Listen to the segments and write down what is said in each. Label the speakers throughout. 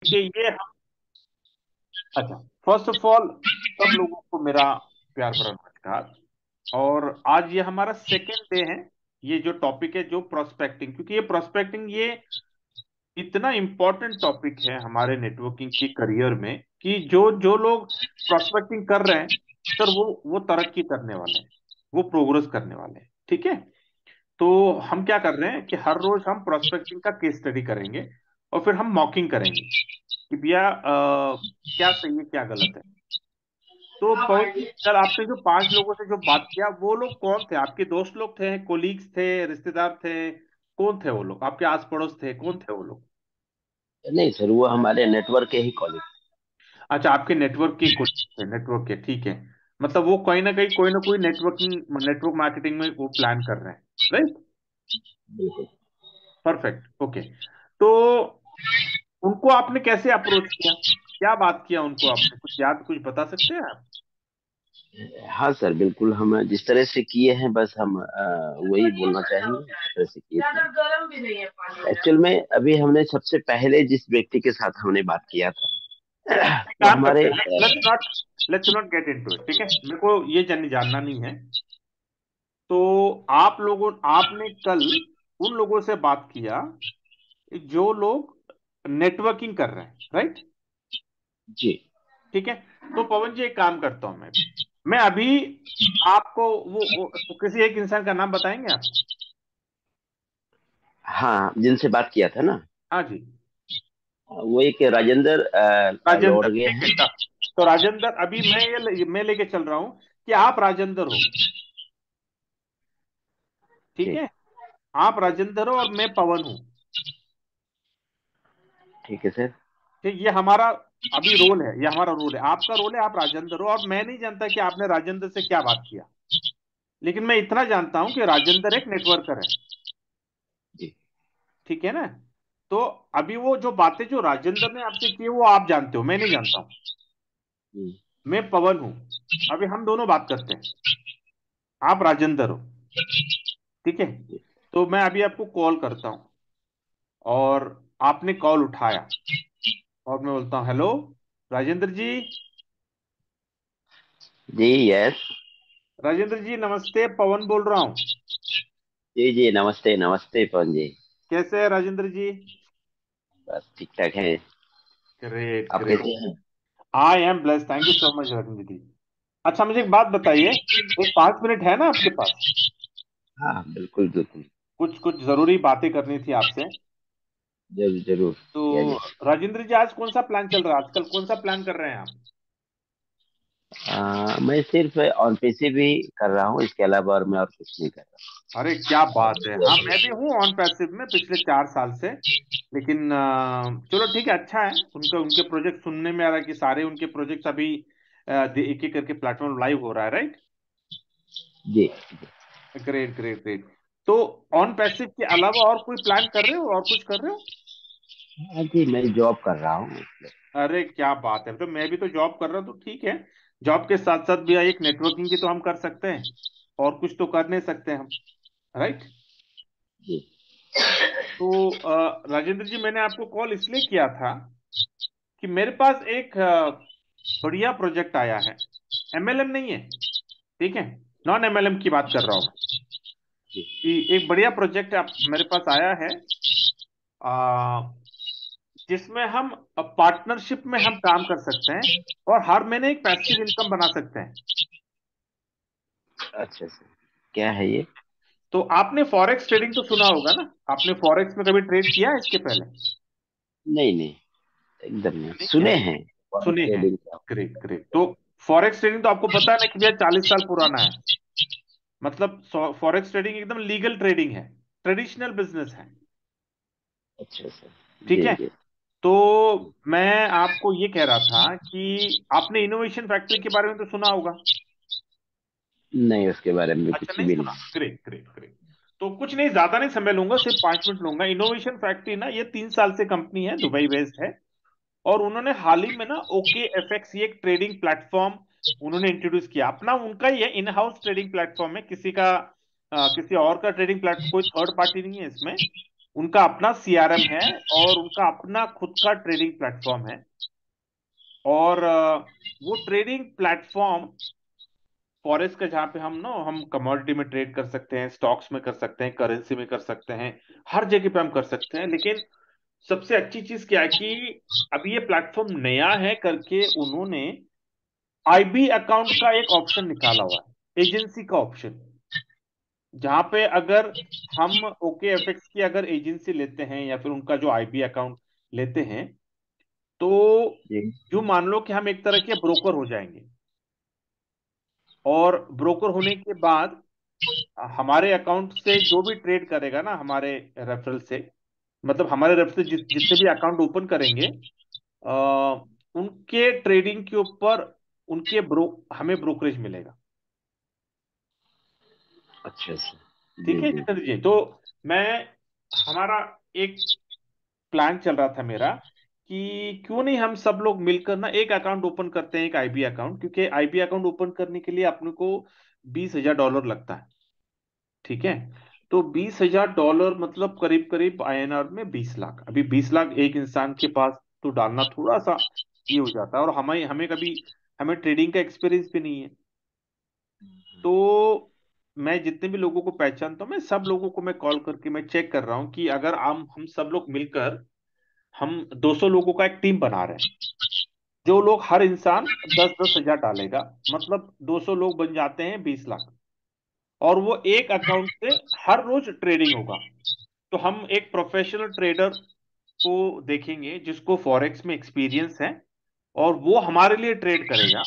Speaker 1: कि ये अच्छा, फर्स्ट ऑफ ऑल सब लोगों को मेरा प्यार भरा नमस्कार। और आज ये हमारा सेकेंड डे है। ये जो टॉपिक है जो प्रोस्पेक्टिंग, क्योंकि ये प्रोस्पेक्टिंग ये इतना इम्पोर्टेंट टॉपिक है हमारे नेटवर्किंग की करियर में कि जो जो लोग प्रोस्पेक्टिंग कर रहे हैं सर वो तरक्की करने वाले हैं, वो प्रोग्रेस करने वाले हैं। ठीक है। तो हम क्या कर रहे हैं कि हर रोज हम प्रोस्पेक्टिंग का केस स्टडी करेंगे और फिर हम मॉकिंग करेंगे कि भैया क्या सही है क्या गलत है। तो पवन जी, कल आपने जो 5 लोगों से जो बात किया वो लोग कौन थे? आपके दोस्त लोग थे, कोलीग्स थे, रिश्तेदार थे? कौन थे वो लोग? आपके आस पड़ोस थे? कौन थे वो लोग?
Speaker 2: नहीं सर, वो हमारे नेटवर्क के ही कॉलेज।
Speaker 1: अच्छा, आपके नेटवर्क के कुछ थे, नेटवर्क के। ठीक है। मतलब वो कहीं ना कहीं कोई ना कोई नेटवर्किंग नेटवर्क मार्केटिंग में वो प्लान कर रहे हैं, राइट?
Speaker 2: बिल्कुल।
Speaker 1: Perfect, okay. तो उनको आपने कैसे अप्रोच किया? क्या बात किया उनको आपने? कुछ याद, कुछ बता सकते हैं आप?
Speaker 2: हाँ सर, बिल्कुल। हम जिस तरह से किए हैं, बस हम वही बोलना चाहेंगे जिस तरह से किए थे। एक्चुअल में अभी हमने सबसे पहले जिस व्यक्ति के साथ हमने बात किया था
Speaker 1: एक
Speaker 2: वो
Speaker 1: काम करते
Speaker 2: हमारे
Speaker 1: हैं, let's not get into it. ठीक है, मेरे को ये जानना नहीं है। तो आप लोगों आपने कल उन लोगों से बात किया जो लोग नेटवर्किंग कर रहे हैं, राइट?
Speaker 2: जी।
Speaker 1: ठीक है। तो पवन जी, एक काम करता हूं मैं अभी आपको वो किसी एक इंसान का नाम बताएंगे आप?
Speaker 2: हाँ, जिनसे बात किया था ना,
Speaker 1: हाँ जी।
Speaker 2: वो एक राजेंद्र
Speaker 1: राजेंद्र,
Speaker 2: लौट गए
Speaker 1: ठीक है,
Speaker 2: हैं।
Speaker 1: तो राजेंद्र, अभी मैं लेके चल रहा हूं कि आप राजेंद्र हो। ठीक
Speaker 2: ठीक।
Speaker 1: है। आप राजेंद्र हो और मैं पवन हूं।
Speaker 2: ठीक है सर।
Speaker 1: ठीक, ये हमारा अभी रोल है, ये हमारा रोल है। आपका रोल है, आप राजेंद्र हो, और मैं नहीं जानता कि आपने राजेंद्र से क्या बात किया। लेकिन मैं इतना जानता हूं कि राजेंद्र एक नेटवर्कर है।
Speaker 2: जी।
Speaker 1: ठीक है ना? तो अभी वो जो बातें जो राजेंद्र ने आपसे की है, वो आप जानते हो, मैं नहीं जानता हूं।
Speaker 2: हम्म,
Speaker 1: मैं पवन हूं। अभी हम दोनों बात करते हैं। आप राजेंद्र हो। ठीक है।
Speaker 2: जी।
Speaker 1: तो मैं अभी आपको कॉल करता हूं और आपने कॉल उठाया और मैं बोलता हूं, हेलो राजेंद्र जी।
Speaker 2: जी। यस।
Speaker 1: राजेंद्र जी नमस्ते, पवन बोल रहा हूं।
Speaker 2: जी जी, नमस्ते नमस्ते पवन जी।
Speaker 1: कैसे है राजेंद्र जी?
Speaker 2: बस ठीक ठाक है।
Speaker 1: ग्रेट
Speaker 2: आप
Speaker 1: ग्रेट।
Speaker 2: कैसे हैं?
Speaker 1: I am blessed, thank you so much Rajendra ji. अच्छा, मुझे एक बात बताइए, एक 5 मिनट है ना आपके पास?
Speaker 2: हाँ, बिल्कुल बिल्कुल।
Speaker 1: कुछ कुछ जरूरी बातें करनी थी आपसे।
Speaker 2: जरूर जरूर।
Speaker 1: तो
Speaker 2: किया जाए।
Speaker 1: राजेंद्र जी, आज कौन सा प्लान चल रहा है? आजकल कौन सा प्लान कर रहे हैं आप?
Speaker 2: मैं सिर्फ ऑन पीसी भी कर रहा हूँ, इसके अलावा और मैं और कुछ नहीं कर रहा
Speaker 1: अरे क्या बात है! हाँ, मैं भी हूँ ऑन पैसिव में पिछले 4 साल से। लेकिन चलो ठीक है, अच्छा है। उनका उनके प्रोजेक्ट सुनने में आ रहा है कि सारे उनके प्रोजेक्ट अभी एक एक करके प्लेटफॉर्म लाइव हो रहा है, राइट?
Speaker 2: हूँ। जी।
Speaker 1: Great great great. तो ऑन पैसिव के अलावा और कोई प्लान कर रहे हो, और कुछ कर रहे हो?
Speaker 2: हाँ जी, मैं जॉब कर रहा हूँ।
Speaker 1: अरे क्या बात है! तो मैं भी तो जॉब कर रहा हूँ, तो ठीक है। जॉब के साथ साथ भी एक नेटवर्किंग की तो हम कर सकते हैं, और कुछ तो कर नहीं सकते हम, राइट?
Speaker 2: जी।
Speaker 1: तो राजेंद्र जी, मैंने आपको कॉल इसलिए किया था कि मेरे पास एक बढ़िया प्रोजेक्ट आया है। एमएलएम नहीं है, ठीक है, नॉन एमएलएम की बात कर रहा हूँ मैं।
Speaker 2: जी।
Speaker 1: कि एक बढ़िया प्रोजेक्ट आप मेरे पास आया है, आ, जिसमें हम पार्टनरशिप में हम काम कर सकते हैं और हर महीने एक पैसिव इनकम बना सकते हैं।
Speaker 2: अच्छा सर, क्या है ये?
Speaker 1: तो आपने फॉरेक्स ट्रेडिंग तो सुना होगा ना? आपने फॉरेक्स में कभी ट्रेड किया है इसके पहले?
Speaker 2: नहीं नहीं, एकदम नहीं
Speaker 1: नहीं किया?
Speaker 2: सुने हैं। फॉरेक्स
Speaker 1: सुने हैं।
Speaker 2: ट्रेडिंग का।
Speaker 1: Great great. तो फॉरेक्स ट्रेडिंग तो आपको पता है ना कि भैया 40 साल पुराना है। मतलब फॉरेक्स ट्रेडिंग एकदम लीगल ट्रेडिंग है, ट्रेडिशनल बिजनेस है।
Speaker 2: अच्छा सर।
Speaker 1: ठीक
Speaker 2: जी
Speaker 1: है।
Speaker 2: जी।
Speaker 1: तो मैं आपको ये कह रहा था कि आपने इनोवेशन फैक्ट्री के बारे में तो सुना होगा।
Speaker 2: नहीं, उसके बारे में
Speaker 1: अच्छा,
Speaker 2: कुछ
Speaker 1: नहीं
Speaker 2: भी
Speaker 1: सुना?
Speaker 2: नहीं।
Speaker 1: Great great great. तो कुछ नहीं, ज्यादा नहीं समय लूंगा, सिर्फ 5 मिनट लूंगा। इनोवेशन फैक्ट्री ना, ये 3 साल से कंपनी है, दुबई बेस्ड है। और उन्होंने हाल ही में ना ओके एफएक्स, ये एक ट्रेडिंग प्लेटफॉर्म उन्होंने इंट्रोड्यूस किया अपना, उनका ही है, इन हाउस ट्रेडिंग प्लेटफॉर्म है, किसी का किसी और का ट्रेडिंग प्लेटफॉर्म, कोई थर्ड पार्टी नहीं है इसमें। उनका अपना सीआरएम है और उनका अपना खुद का ट्रेडिंग प्लेटफॉर्म है। और वो ट्रेडिंग प्लेटफॉर्म फॉरेक्स का, जहाँ पे हम कमोडिटी में ट्रेड कर सकते हैं, स्टॉक्स में कर सकते हैं, करेंसी में कर सकते हैं, हर जगह पे हम कर सकते हैं। लेकिन सबसे अच्छी चीज क्या है कि अभी ये प्लेटफॉर्म नया है करके उन्होंने आईबी अकाउंट का एक ऑप्शन निकाला हुआ है, एजेंसी का ऑप्शन, जहां पे अगर हम ओके एफएक्स की अगर एजेंसी लेते हैं या फिर उनका जो आईबी अकाउंट लेते हैं, तो
Speaker 2: जी
Speaker 1: यूं मान लो कि हम एक तरह के ब्रोकर हो जाएंगे। और ब्रोकर होने के बाद हमारे अकाउंट से जो भी ट्रेड करेगा ना, हमारे रेफरल से, मतलब हमारे रेफरल से जितने भी अकाउंट ओपन करेंगे, उनके ट्रेडिंग के ऊपर उनके हमें ब्रोकरेज मिलेगा।
Speaker 2: अच्छा अच्छा।
Speaker 1: ठीक
Speaker 2: जी
Speaker 1: है
Speaker 2: जी
Speaker 1: जितेंद्र जी। तो मैं हमारा एक प्लान चल रहा था मेरा कि क्यों नहीं हम सब लोग मिलकर ना एक अकाउंट ओपन करते हैं, एक आईबी अकाउंट, क्योंकि आईबी अकाउंट ओपन करने के लिए अपने को $20,000 लगता है। ठीक है। तो $20,000 मतलब करीब करीब आईएनआर में 20 लाख। अभी 20 लाख एक इंसान के पास तो डालना थोड़ा सा ये हो जाता है, और हमें हमें कभी हमें ट्रेडिंग का एक्सपीरियंस भी नहीं है। तो मैं जितने भी लोगों को पहचानता हूँ, मैं सब लोगों को मैं कॉल करके मैं चेक कर रहा हूँ कि अगर हम सब लोग मिलकर हम 200 लोगों का एक टीम बना रहे हैं, जो लोग हर इंसान 10-10 हजार डालेगा, मतलब 200 लोग बन जाते हैं 20 लाख। और वो एक अकाउंट से हर रोज ट्रेडिंग होगा। तो हम एक प्रोफेशनल ट्रेडर को देखेंगे जिसको फॉरेक्स में एक्सपीरियंस है, और वो हमारे लिए ट्रेड करेगा।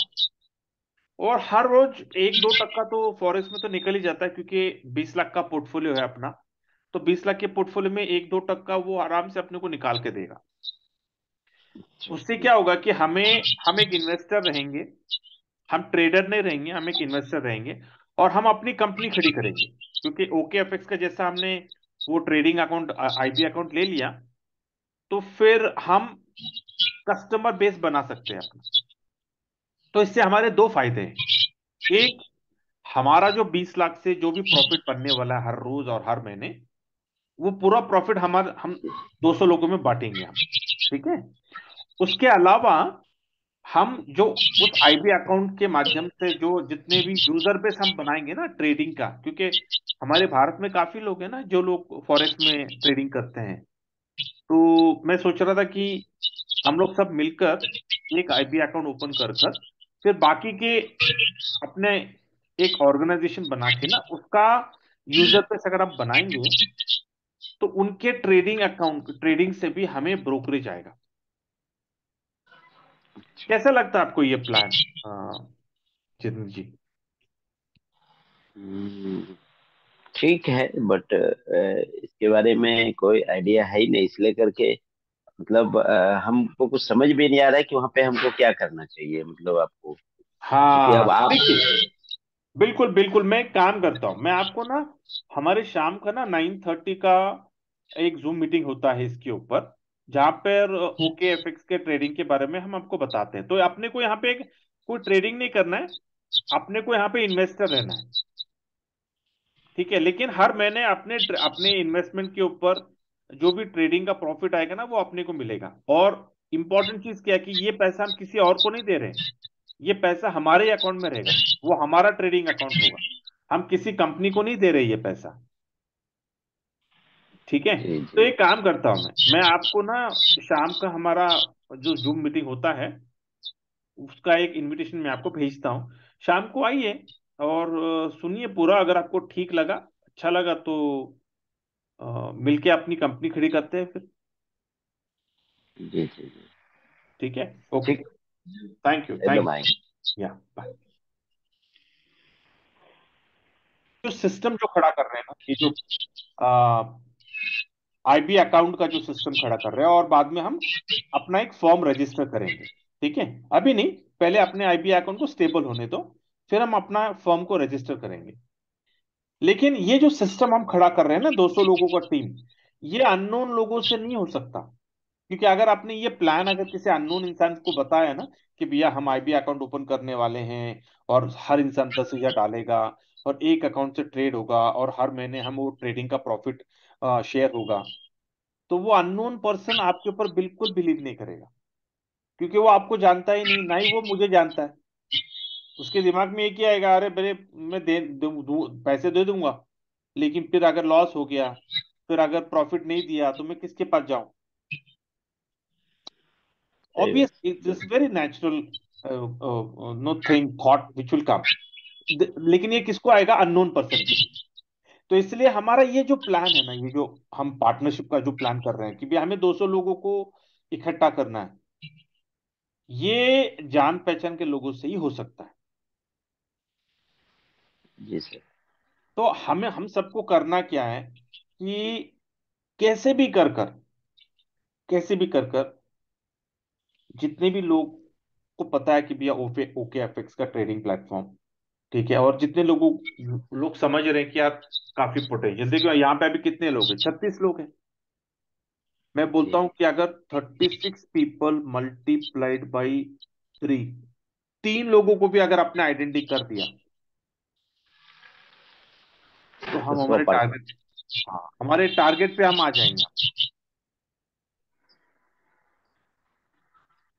Speaker 1: और हर रोज 1-2 टक्का तो फॉरेक्स में तो निकल ही जाता है, क्योंकि 20 लाख का पोर्टफोलियो है अपना। तो 20 लाख के पोर्टफोलियो में 1-2 टक्का वो आराम से अपने को निकाल के देगा।
Speaker 2: अच्छा।
Speaker 1: उससे क्या होगा कि हम एक इन्वेस्टर रहेंगे, हम ट्रेडर नहीं रहेंगे, हम एक इन्वेस्टर रहेंगे। और हम अपनी कंपनी खड़ी करेंगे, क्योंकि ओके एफएक्स का जैसा हमने वो ट्रेडिंग अकाउंट आईबी अकाउंट ले लिया, तो फिर हम कस्टमर बेस बना सकते हैं अपना। तो इससे हमारे दो फायदे हैं। एक, हमारा जो 20 लाख से जो भी प्रॉफिट बनने वाला है हर रोज और हर महीने, वो पूरा प्रॉफिट हम 200 लोगों में बांटेंगे हम। ठीक है। उसके अलावा हम जो उस आईबी अकाउंट के माध्यम से जो जितने भी यूजर बेस हम बनाएंगे ना ट्रेडिंग का, क्योंकि हमारे भारत में काफी लोग हैं ना जो लोग फॉरेक्स में ट्रेडिंग करते हैं। तो मैं सोच रहा था कि हम लोग सब मिलकर एक आईबी अकाउंट ओपन कर कर फिर बाकी के अपने एक ऑर्गेनाइजेशन बना के ना उसका यूजर बेस अगर आप बनाएंगे, तो उनके ट्रेडिंग अकाउंट ट्रेडिंग से भी हमें ब्रोकरेज आएगा। कैसा लगता है आपको ये प्लान जितेंद्र जी?
Speaker 2: हम्म, ठीक है, बट इसके बारे में कोई आइडिया है ही नहीं, इसलिए करके मतलब हमको कुछ समझ भी नहीं आ रहा है कि वहाँ पे हमको क्या करना चाहिए, मतलब आपको, क्योंकि
Speaker 1: हाँ
Speaker 2: अब आप।
Speaker 1: देखिए, बिल्कुल बिल्कुल मैं एक काम करता हूँ, मैं आपको ना हमारे शाम का ना 9:30 का एक जूम मीटिंग होता है इसके ऊपर, जहाँ पर ओके एफएक्स के ट्रेडिंग के बारे में हम आपको बताते हैं। तो अपने को यहाँ पे कोई ट्रेडिंग नहीं करना है, अपने को यहाँ पे इन्वेस्टर रहना है। ठीक है। लेकिन हर महीने अपने अपने इन्वेस्टमेंट के ऊपर जो भी ट्रेडिंग का प्रॉफिट आएगा ना, वो अपने को मिलेगा। और इंपॉर्टेंट चीज क्या है कि ये पैसा हम किसी और को नहीं दे रहे हैं, ये पैसा हमारे अकाउंट में रहेगा, वो हमारा ट्रेडिंग अकाउंट होगा। हम किसी कंपनी को नहीं दे रहे ये पैसा। ठीक है।
Speaker 2: जी
Speaker 1: तो
Speaker 2: जी।
Speaker 1: एक काम करता हूं, मैं आपको ना शाम का हमारा जो जूम मीटिंग होता है उसका एक इनविटेशन मैं आपको भेजता हूँ। शाम को आइए और सुनिए पूरा। अगर आपको ठीक लगा, अच्छा लगा, तो मिलके अपनी कंपनी खड़ी करते हैं फिर।
Speaker 2: जी जी जी।
Speaker 1: ठीक है। ओके।
Speaker 2: ठीक।
Speaker 1: थैंक यू,
Speaker 2: एकदम
Speaker 1: थैंक
Speaker 2: आएंगे।
Speaker 1: यू। या बाय। जो सिस्टम जो खड़ा कर रहे हैं ना, ये जो आईबी अकाउंट का जो सिस्टम खड़ा कर रहे हैं, और बाद में हम अपना एक फॉर्म रजिस्टर करेंगे। ठीक है। अभी नहीं, पहले अपने आईबी अकाउंट को स्टेबल होने दो, फिर हम अपना फॉर्म को रजिस्टर करेंगे। लेकिन ये जो सिस्टम हम खड़ा कर रहे हैं ना, 200 लोगों का टीम, ये अननोन लोगों से नहीं हो सकता। क्योंकि अगर आपने ये प्लान अगर किसी अननोन इंसान को बताया ना कि भैया हम आईबी अकाउंट ओपन करने वाले हैं, और हर इंसान 10,000 डालेगा, और एक अकाउंट से ट्रेड होगा, और हर महीने हम वो ट्रेडिंग का प्रॉफिट शेयर होगा, तो वो अननोन पर्सन आपके ऊपर बिल्कुल बिलीव नहीं करेगा, क्योंकि वो आपको जानता ही नहीं, ना ही वो मुझे जानता है। उसके दिमाग में एक ही आएगा, अरे मेरे मैं पैसे दे दूंगा, लेकिन फिर अगर लॉस हो गया, फिर अगर प्रॉफिट नहीं दिया, तो मैं किसके पास जाऊं?
Speaker 2: सही
Speaker 1: ऑब्वियस,
Speaker 2: बात।
Speaker 1: It's very natural know thing thought which will come. लेकिन ये किसको आएगा? अननोन पर्सन को। तो इसलिए हमारा ये जो प्लान है ना, ये जो हम पार्टनरशिप का जो प्लान कर रहे हैं कि भाई हमें 200 लोगों को इकट्ठा करना है, ये जान पहचान के लोगों से ही हो सकता है।
Speaker 2: जी सर।
Speaker 1: तो हमें हम सबको करना क्या है कि कैसे भी कर कर कैसे भी कर कर जितने भी लोग को पता है कि भैया ओके ओके एफएक्स का ट्रेडिंग प्लेटफॉर्म ठीक है, और जितने लोगों लोग समझ रहे हैं कि यार काफी पोटेंशियल, देखो यहाँ पे अभी कितने लोग हैं, 36 लोग हैं। मैं बोलता
Speaker 2: जी।
Speaker 1: हूँ कि अगर 36 पीपल मल्टीप्लाइड बाई 3, 3 लोगों को भी अगर आपने आइडेंटिटी कर दिया, तो
Speaker 2: तो
Speaker 1: हम
Speaker 2: सौ
Speaker 1: हमारे
Speaker 2: परसेंट
Speaker 1: टारगेट, हाँ हमारे टारगेट पे हम आ जाएंगे।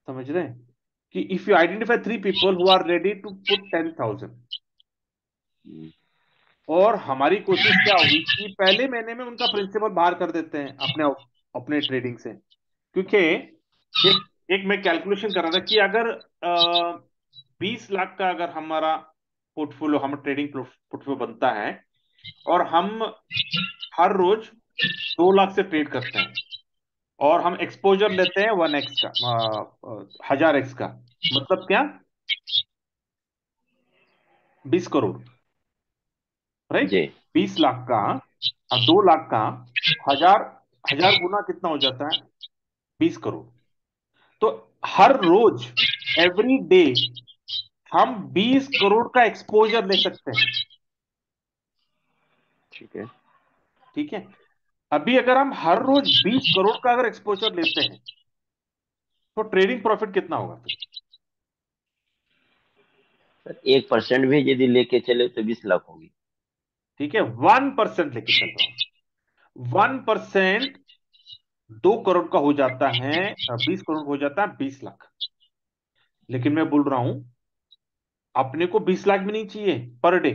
Speaker 1: समझ रहे हैं कि if you identify 3 people who are ready to put 10,000, और हमारी कोशिश क्या होगी कि पहले महीने में उनका प्रिंसिपल बाहर कर देते हैं अपने अपने ट्रेडिंग से। क्योंकि एक एक मैं कैलकुलेशन कर रहा था कि अगर 20 लाख का अगर हमारा पोर्टफोलियो, हम ट्रेडिंग पोर्टफोलियो बनता है, और हम हर रोज 2 लाख से ट्रेड करते हैं, और हम एक्सपोजर लेते हैं 1x का, 1000x का, मतलब क्या? 20 करोड़, राइट?
Speaker 2: जी।
Speaker 1: 20 लाख का और 2 लाख का, हजार, हजार गुना कितना हो जाता है? 20 करोड़। तो हर रोज, एवरी डे, हम 20 करोड़ का एक्सपोजर ले सकते हैं।
Speaker 2: ठीक है।
Speaker 1: ठीक है। अभी अगर हम हर रोज 20 करोड़ का अगर एक्सपोजर लेते हैं, तो ट्रेडिंग प्रॉफिट कितना होगा फिर?
Speaker 2: सर 1% भी यदि लेके चले तो 20 लाख होगी।
Speaker 1: ठीक है, 1% लेके चल रहा हूं। 1% 2 करोड़ का हो जाता है, 20 करोड़ हो जाता है 20 लाख। लेकिन मैं बोल रहा हूं, अपने को 20 लाख भी नहीं चाहिए पर डे।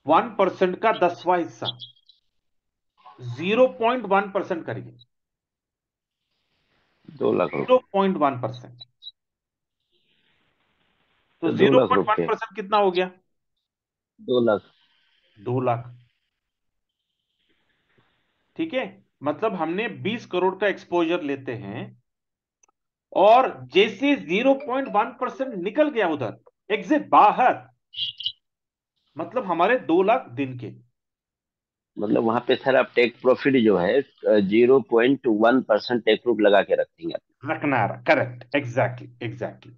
Speaker 1: 1% का 10वां हिस्सा, 0.1% करिए।
Speaker 2: 2 लाख रुपए।
Speaker 1: 0.1%, तो
Speaker 2: तो दो
Speaker 1: जीरो
Speaker 2: लाख
Speaker 1: पॉइंट वन
Speaker 2: रुपए
Speaker 1: परसेंट कितना हो गया?
Speaker 2: 2 लाख।
Speaker 1: 2 लाख। ठीक है, मतलब हमने 20 करोड़ का एक्सपोजर लेते हैं, और जैसे 0.1% निकल गया उधर, एग्जिट बाहर, मतलब हमारे 2 लाख दिन के।
Speaker 2: मतलब वहां पे सर आप टेक प्रॉफिट जो है 0.1% टेक प्रूफ लगा के रखेंगे।
Speaker 1: रखना है, करेक्ट, एग्जैक्टली एग्जैक्टली।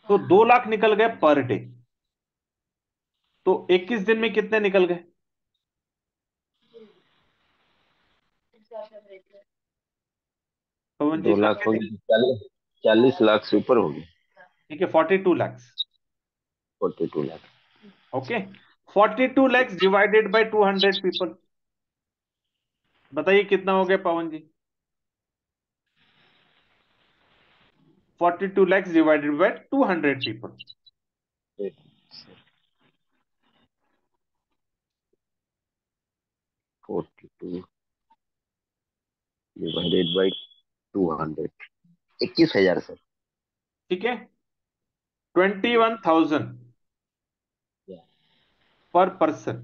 Speaker 1: तो 2 लाख निकल गए पर डे, तो 21 दिन में कितने निकल गए? पवन जी
Speaker 2: 2 लाख
Speaker 1: करके
Speaker 2: हो
Speaker 1: देख।
Speaker 2: गए तो 40 लाख से ऊपर होगी।
Speaker 1: ठीक है, 42 lakhs.
Speaker 2: 42 lakh.
Speaker 1: Okay, 42 lakhs divided by 200 people, बताइए कितना हो गया पवन जी? 42 lakhs divided by 200 people.
Speaker 2: 42 divided by 200। 21,000 sir.
Speaker 1: ठीक है, 21,000 पर पर्सन,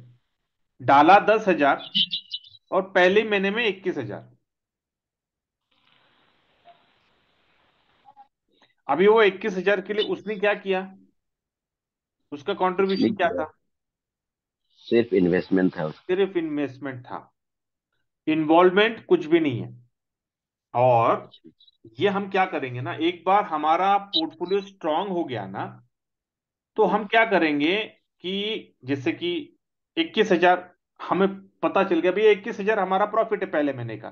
Speaker 1: डाला 10,000, और पहले महीने में 21,000। अभी वो 21,000 के लिए उसने क्या किया? उसका
Speaker 2: कुछ नहीं
Speaker 1: कंट्रीब्यूशन क्या
Speaker 2: किया,
Speaker 1: था?
Speaker 2: सिर्फ इन्वेस्टमेंट था उसका।
Speaker 1: सिर्फ इन्वेस्टमेंट था, इन्वॉल्वमेंट कुछ भी नहीं है। और ये हम क्या करेंगे ना, एक बार हमारा पोर्टफोलियो स्ट्रांग हो गया ना, तो हम क्या करेंगे कि जैसे कि 21,000 हमें पता चल गया भैया, 21,000 हमारा प्रॉफिट है पहले महीने का।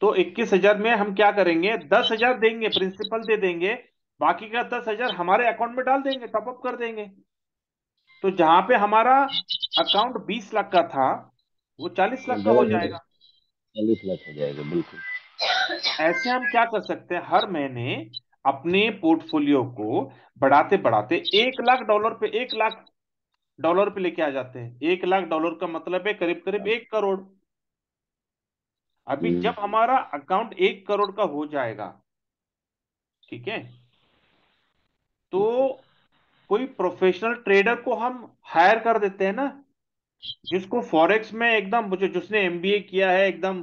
Speaker 1: तो 21,000 में हम क्या करेंगे, 10,000 देंगे, प्रिंसिपल दे देंगे, बाकी का 10,000 हमारे अकाउंट में डाल देंगे, टॉपअप कर देंगे। तो जहां पे हमारा अकाउंट 20 लाख का था, वो 40 लाख का
Speaker 2: ज्यादा
Speaker 1: हो
Speaker 2: नहीं,
Speaker 1: जाएगा।
Speaker 2: 40 लाख हो जाएगा बिल्कुल।
Speaker 1: ऐसे हम क्या कर सकते हैं, हर महीने अपने पोर्टफोलियो को बढ़ाते बढ़ाते $1 लाख पे, $1 लाख पे लेके आ जाते हैं। $1 लाख का मतलब है करीब करीब 1 करोड़। अभी
Speaker 2: हम्म।
Speaker 1: जब हमारा अकाउंट 1 करोड़ का हो जाएगा, ठीक है, तो कोई प्रोफेशनल ट्रेडर को हम हायर कर देते हैं ना, जिसको फॉरेक्स में एकदम, मुझे जिसने एमबीए किया है, एकदम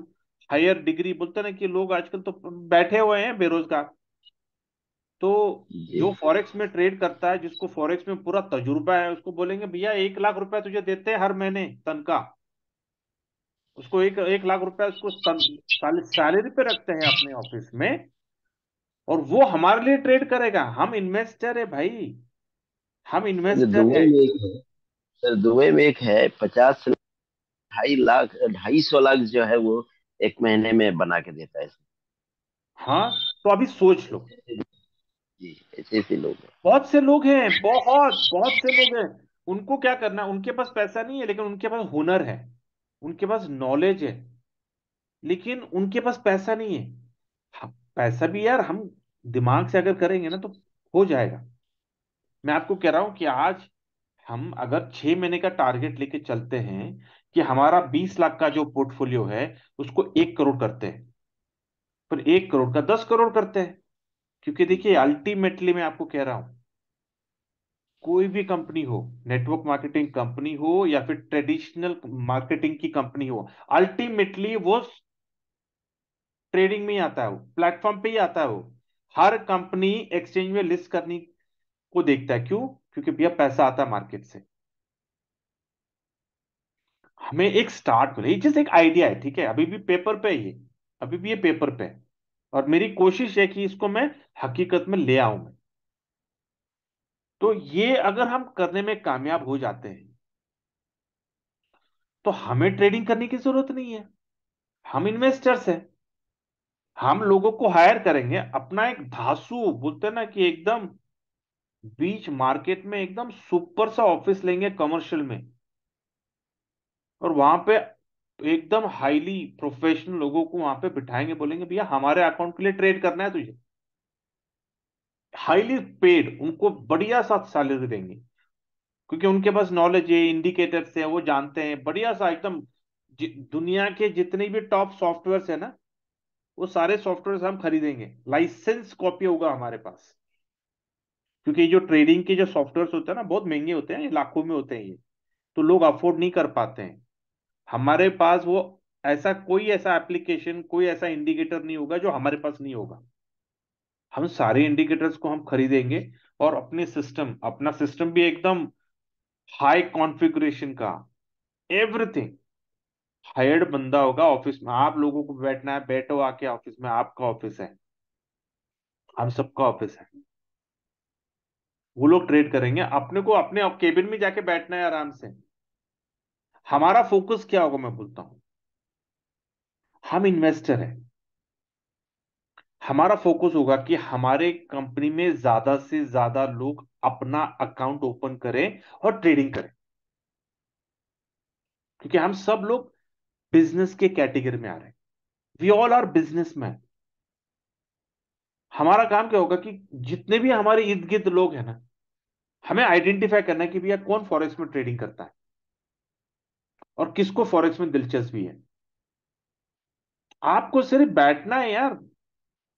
Speaker 1: हायर डिग्री, बोलते हैं ना कि लोग आजकल तो बैठे हुए हैं बेरोजगार। तो
Speaker 2: जी।
Speaker 1: जो फॉरेक्स में ट्रेड करता है, जिसको फॉरेक्स में पूरा तजुर्बा है, उसको बोलेंगे भैया 1 लाख रुपया तुझे देते हैं हर महीने तनख्वाह। उसको एक 1 लाख रुपया उसको सैलरी पे रखते हैं अपने ऑफिस में, और वो हमारे लिए ट्रेड करेगा। हम इन्वेस्टर है भाई, हम
Speaker 2: सर
Speaker 1: इन्वेस्टर
Speaker 2: दुबई
Speaker 1: है।
Speaker 2: में एक है, सर दुबई में एक है, 50 से 2.5 लाख, 250 लाख जो है वो एक महीने में बना के देता है।
Speaker 1: हाँ, तो अभी सोच लो,
Speaker 2: जी, ऐसे ऐसे लोग हैं।
Speaker 1: बहुत से लोग हैं, बहुत बहुत से लोग हैं। उनको क्या करना है, उनके पास पैसा नहीं है लेकिन उनके पास हुनर है, उनके पास नॉलेज है, लेकिन उनके पास पैसा नहीं है। पैसा भी यार हम दिमाग से अगर करेंगे ना तो हो जाएगा। मैं आपको कह रहा हूं कि आज हम अगर 6 महीने का टारगेट लेके चलते हैं कि हमारा 20 लाख का जो पोर्टफोलियो है उसको 1 करोड़ करते हैं, पर 1 करोड़ का 10 करोड़ करते हैं। क्योंकि देखिए अल्टीमेटली मैं आपको कह रहा हूं, कोई भी कंपनी हो, नेटवर्क मार्केटिंग कंपनी हो या फिर ट्रेडिशनल मार्केटिंग की कंपनी हो, अल्टीमेटली वो ट्रेडिंग में ही आता है, वो प्लेटफॉर्म पे ही आता है। वो हर कंपनी एक्सचेंज में लिस्ट करने को देखता है। क्यों? क्योंकि भैया पैसा आता है मार्केट से। हमें एक स्टार्ट मिले, ये जैसे एक आइडिया है, ठीक है, अभी भी पेपर पे है ये, अभी भी ये पेपर पे है, और मेरी कोशिश है कि इसको मैं हकीकत में ले आऊं मैं। तो ये अगर हम करने में कामयाब हो जाते हैं तो हमें ट्रेडिंग करने की जरूरत नहीं है। हम इन्वेस्टर्स हैं, हम लोगों को हायर करेंगे, अपना एक धांसू, बोलते हैं ना कि एकदम बीच मार्केट में एकदम सुपर सा ऑफिस लेंगे कमर्शियल में, और वहां पे एकदम हाईली प्रोफेशनल लोगों को वहां पे बिठाएंगे, बोलेंगे भैया हमारे अकाउंट के लिए ट्रेड करना है तुझे, हाईली पेड, उनको बढ़िया सा सैलरी देंगे, क्योंकि उनके पास नॉलेज है, इंडिकेटर्स है, वो जानते हैं बढ़िया सा एकदम। दुनिया के जितने भी टॉप सॉफ्टवेयर है ना, वो सारे सॉफ्टवेयर हम खरीदेंगे, लाइसेंस कॉपी होगा हमारे पास। क्योंकि ये जो ट्रेडिंग के जो सॉफ्टवेयर होते हैं ना, बहुत महंगे होते हैं, ये लाखों में होते हैं ये, तो लोग अफोर्ड नहीं कर पाते हैं। हमारे पास वो ऐसा एप्लीकेशन, कोई ऐसा इंडिकेटर नहीं होगा जो हमारे पास नहीं होगा। हम सारे इंडिकेटर्स को हम खरीदेंगे, और अपना सिस्टम भी एकदम हाई कॉन्फ़िगरेशन का, एवरीथिंग हायर्ड बंदा होगा ऑफिस में। आप लोगों को बैठना है, बैठो आके ऑफिस में, आपका ऑफिस है, हम सबका ऑफिस है। वो लोग ट्रेड करेंगे, अपने को अपने केबिन में जाके बैठना है आराम से। हमारा फोकस क्या होगा, मैं बोलता हूं, हम इन्वेस्टर हैं, हमारा फोकस होगा कि हमारे कंपनी में ज्यादा से ज्यादा लोग अपना अकाउंट ओपन करें और ट्रेडिंग करें। क्योंकि हम सब लोग बिजनेस के कैटेगरी में आ रहे हैं, वी ऑल आर बिजनेसमैन। हमारा काम क्या होगा कि जितने भी हमारे इर्द गिर्द लोग हैं ना, हमें आइडेंटिफाई करना है कि भैया कौन फॉरेक्स में ट्रेडिंग करता है और किसको फॉरेक्स में दिलचस्पी है। आपको सिर्फ बैठना है यार,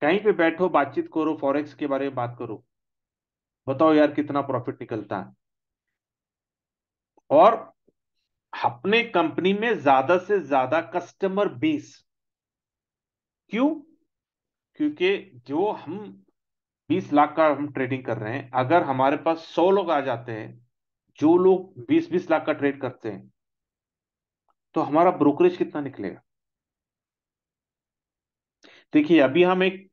Speaker 1: कहीं पे बैठो, बातचीत करो, फॉरेक्स के बारे में बात करो, बताओ यार कितना प्रॉफिट निकलता है। और अपने कंपनी में ज्यादा से ज्यादा कस्टमर बेस। क्यों? क्योंकि जो हम 20 लाख का हम ट्रेडिंग कर रहे हैं, अगर हमारे पास 100 लोग आ जाते हैं जो लोग 20-20 लाख का ट्रेड करते हैं, तो हमारा ब्रोकरेज कितना निकलेगा। देखिए अभी हम एक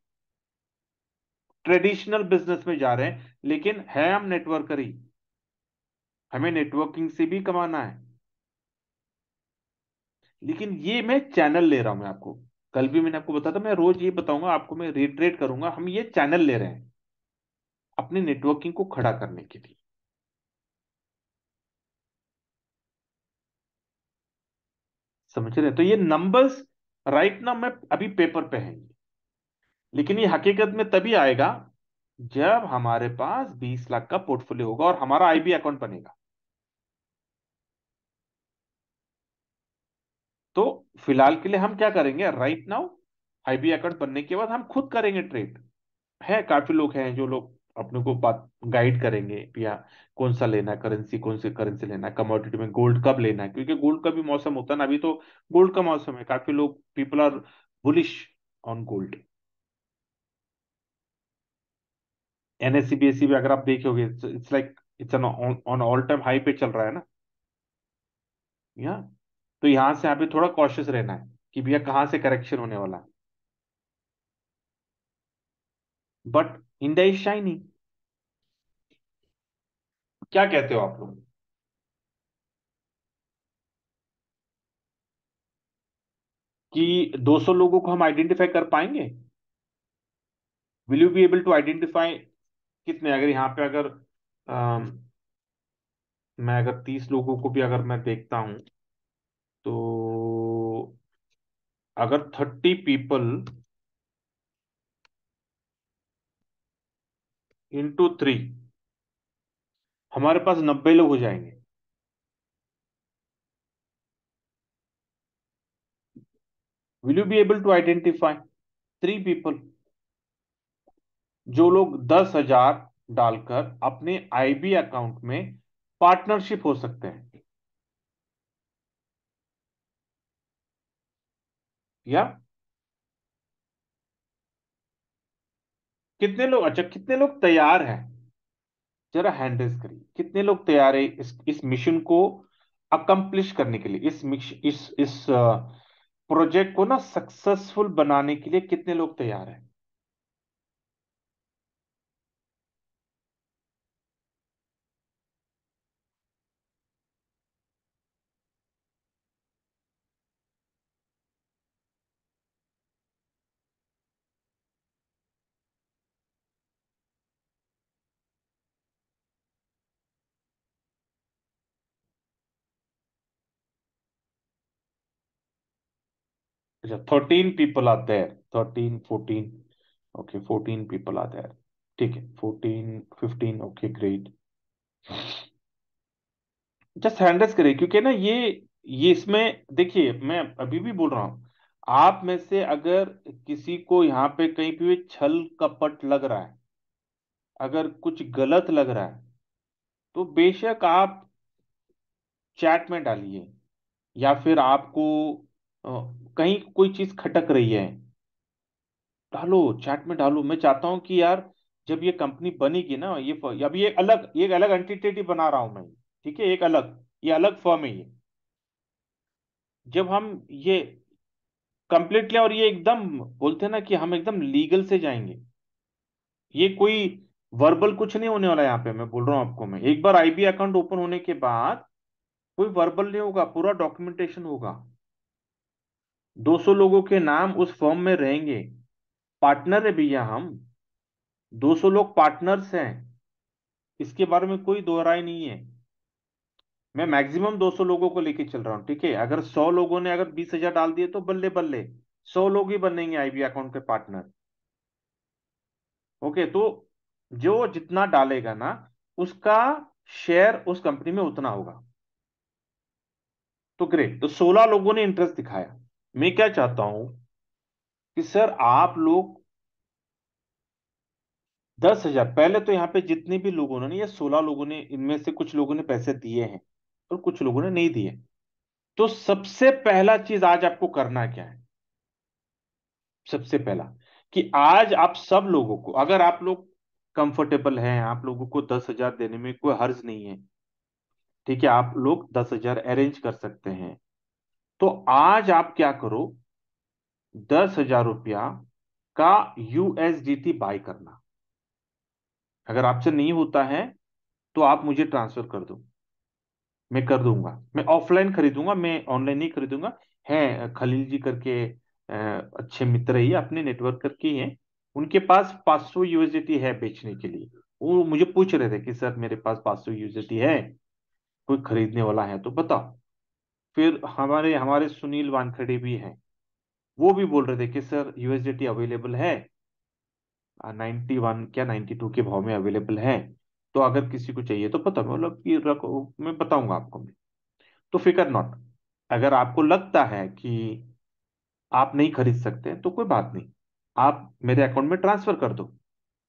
Speaker 1: ट्रेडिशनल बिजनेस में जा रहे हैं, लेकिन है हम नेटवर्कर ही, हमें नेटवर्किंग से भी कमाना है। लेकिन ये मैं चैनल ले रहा हूं, मैं आपको कल भी मैंने आपको बताया था, मैं रोज ये बताऊंगा आपको, मैं रिट्रेट करूंगा, हम ये चैनल ले रहे हैं अपनी नेटवर्किंग को खड़ा करने के लिए। समझ रहे हैं? तो ये नंबर्स राइट ना मैं अभी पेपर पे हैं, लेकिन ये हकीकत में तभी आएगा जब हमारे पास 20 लाख का पोर्टफोलियो होगा और हमारा आईबी अकाउंट बनेगा। तो फिलहाल के लिए हम क्या करेंगे, राइट नाउ आईबी अकाउंट बनने के बाद हम खुद करेंगे ट्रेड। है काफी लोग हैं जो लोग अपने को बात गाइड करेंगे भैया, कौन सा लेना है करेंसी, कौन सी करेंसी लेना है, कमोडिटी में गोल्ड कब लेना है, क्योंकि गोल्ड का भी मौसम होता है ना, अभी तो गोल्ड का मौसम है, काफी लोग people are bullish on gold. NSC BSC भी अगर आप देखोगे, it's like it's on all time high पे चल रहा है ना। या तो यहां से यहाँ पे थोड़ा कॉशियस रहना है कि भैया कहाँ से करेक्शन होने वाला है। But India is shining. क्या कहते हो आप लोग? कि 200 लोगों को हम आइडेंटिफाई कर पाएंगे? Will you be able to identify कितने, अगर यहाँ पे अगर अम, मैं अगर 30 लोगों को भी अगर मैं देखता हूं, तो अगर 30 पीपल इंटू 3, हमारे पास 90 लोग हो जाएंगे। Will you be able to identify 3 people जो लोग 10,000 डालकर अपने आईबी अकाउंट में पार्टनरशिप हो सकते हैं? या कितने लोग, अच्छा कितने लोग तैयार हैं? जरा हैंड रेज करिए, कितने लोग तैयार है इस मिशन को अकम्प्लिश करने के लिए, इस प्रोजेक्ट को ना सक्सेसफुल बनाने के लिए कितने लोग तैयार हैं? अच्छा 13 people are there, 13 14, okay 14 people are there. ठीक है 14 15, okay great. Just hand raise करिए, क्योंकि ना ये इसमें देखिए मैं अभी भी बोल रहा हूं, आप में से अगर किसी को यहाँ पे कहीं पे भी छल कपट लग रहा है, अगर कुछ गलत लग रहा है, तो बेशक आप चैट में डालिए, या फिर आपको अ, कहीं कोई चीज खटक रही है, डालो चैट में डालो। मैं चाहता हूं कि यार जब ये कंपनी बनेगी ना, अभी एक अलग एंटिटी बना रहा हूं मैं, ठीक है, ये अलग फर्म है ये। जब हम ये कंप्लीटली, और ये एकदम बोलते हैं ना कि हम एकदम लीगल से जाएंगे, ये कोई वर्बल कुछ नहीं होने वाला यहाँ पे, मैं बोल रहा हूँ आपको। मैं एक बार आईबी अकाउंट ओपन होने के बाद कोई वर्बल नहीं होगा, पूरा डॉक्यूमेंटेशन होगा। 200 लोगों के नाम उस फॉर्म में रहेंगे, पार्टनर है भैया हम, 200 लोग पार्टनर्स हैं, इसके बारे में कोई दो राय नहीं है। मैं मैक्सिमम 200 लोगों को लेके चल रहा हूँ, ठीक है। अगर 100 लोगों ने अगर 20,000 डाल दिए तो बल्ले बल्ले, 100 लोग ही बनेंगे आईबी अकाउंट के पार्टनर। ओके, तो जो जितना डालेगा ना, उसका शेयर उस कंपनी में उतना होगा। तो ग्रेट, तो 16 लोगों ने इंटरेस्ट दिखाया। मैं क्या चाहता हूं कि सर आप लोग 10,000, पहले तो यहाँ पे जितने भी लोगों ने, ये 16 लोगों ने, इनमें से कुछ लोगों ने पैसे दिए हैं और कुछ लोगों ने नहीं दिए। तो सबसे पहला चीज आज आपको करना क्या है? सबसे पहला कि आज आप सब लोगों को, अगर आप लोग कंफर्टेबल हैं, आप लोगों को 10,000 देने में कोई हर्ज नहीं है, ठीक है, आप लोग 10,000 अरेंज कर सकते हैं, तो आज आप क्या करो, 10,000 रुपया का यूएसडीटी बाय करना। अगर आपसे नहीं होता है तो आप मुझे ट्रांसफर कर दो, मैं कर दूंगा। मैं ऑफलाइन खरीदूंगा, मैं ऑनलाइन नहीं खरीदूंगा। है खलील जी करके अच्छे मित्र ही अपने नेटवर्क करके ही हैं, उनके पास 500 यूएसडीटी है बेचने के लिए। वो मुझे पूछ रहे थे कि सर मेरे पास 500 यूएसडीटी है, कोई खरीदने वाला है तो बताओ। फिर हमारे हमारे सुनील वानखेड़े भी हैं, वो भी बोल रहे थे कि सर यूएसडीटी अवेलेबल है, 91 क्या 92 के भाव में अवेलेबल है, तो अगर किसी को चाहिए तो पता, मतलब कि रखो, मैं बताऊंगा आपको मैं। तो फिकर नॉट, अगर आपको लगता है कि आप नहीं खरीद सकते तो कोई बात नहीं, आप मेरे अकाउंट में ट्रांसफर कर दो।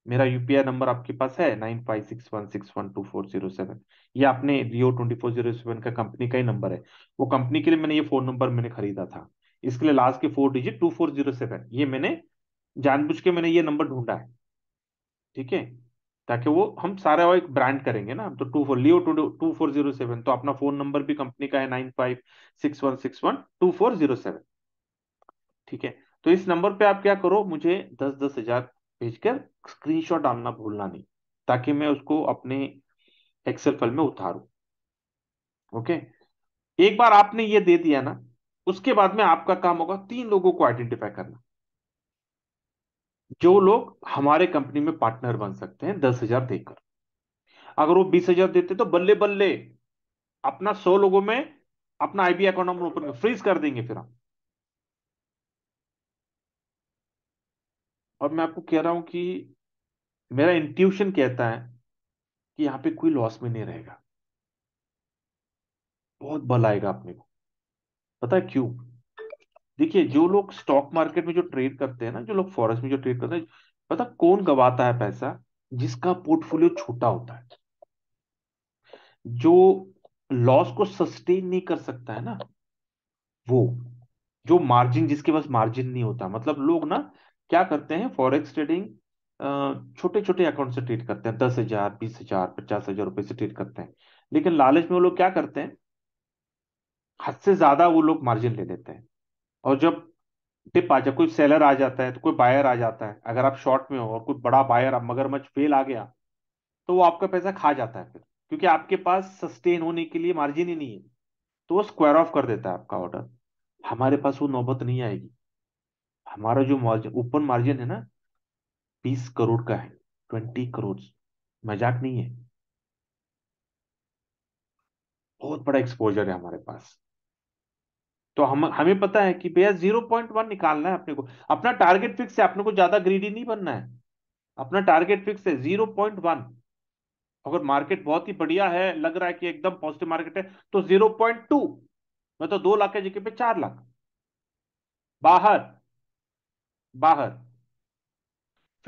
Speaker 1: मेरा यूपीआई नंबर आपके पास है 9561612407। ये आपने रियो 2407 का कंपनी का ही नंबर है। वो कंपनी के लिए मैंने ये फोन नंबर मैंने खरीदा था, इसके लिए लास्ट के 4 डिजिट 2407, ये मैंने जानबूझ के मैंने ये नंबर ढूंढा है। ठीक है, ताकि वो हम सारा एक ब्रांड करेंगे ना, तो 2407, तो अपना फोन नंबर भी कंपनी का है 9561612407। ठीक है, तो इस नंबर पे आप क्या करो, मुझे 10-10 हजार भेजकर स्क्रीनशॉट डालना भूलना नहीं, ताकि मैं उसको अपने एक्सेल फाइल में उतारूं। ओके, एक बार आपने ये दे दिया ना, उसके बाद में आपका काम होगा 3 लोगों को आइडेंटिफाई करना, जो लोग हमारे कंपनी में पार्टनर बन सकते हैं 10 हजार देकर। अगर वो 20 हजार देते तो बल्ले बल्ले अपना 100 लोगों में अपना IB account number open freeze कर देंगे फिर हम। और मैं आपको कह रहा हूं कि मेरा इंट्यूशन कहता है कि यहाँ पे कोई लॉस में नहीं रहेगा, बहुत बल आएगा अपने को। पता है क्यों? देखिए, जो लोग स्टॉक मार्केट में जो ट्रेड करते हैं ना, जो लोग फॉरेक्स में जो ट्रेड करते हैं, पता कौन गवाता है पैसा? जिसका पोर्टफोलियो छोटा होता है, जो लॉस को सस्टेन नहीं कर सकता है ना, वो, जो मार्जिन, जिसके पास मार्जिन नहीं होता, मतलब लोग ना क्या करते हैं फॉरेक्स ट्रेडिंग, छोटे छोटे अकाउंट से ट्रेड करते हैं, 10 हजार 20 हजार 50 हजार रुपए से ट्रेड करते हैं। लेकिन लालच में वो लोग क्या करते हैं, हद से ज्यादा वो लोग मार्जिन ले लेते हैं। और जब टिप आ जाए, कोई सेलर आ जाता है तो कोई बायर आ जाता है, अगर आप शॉर्ट में हो और कोई बड़ा बायर, अब मगरमच्छ फेल आ गया, तो वो आपका पैसा खा जाता है फिर, क्योंकि आपके पास सस्टेन होने के लिए मार्जिन ही नहीं है, तो वो स्क्वायर ऑफ कर देता है आपका ऑर्डर। हमारे पास वो नौबत नहीं आएगी। हमारा जो मार्जिन, ओपन मार्जिन है ना, 20 करोड़ का है, 20 करोड़, मजाक नहीं है। बहुत बड़ा एक्सपोजर है हमारे पास। तो हम हमें पता है कि भैया 0.1 निकालना है अपने को, अपना टारगेट फिक्स है, अपने को ज्यादा ग्रीडी नहीं बनना है। अपना टारगेट फिक्स है 0.1। अगर मार्केट बहुत ही बढ़िया है, लग रहा है कि एकदम पॉजिटिव मार्केट है, तो 0.2, मतलब 2 लाख की जगह पे 4 लाख। बाहर, बाहर।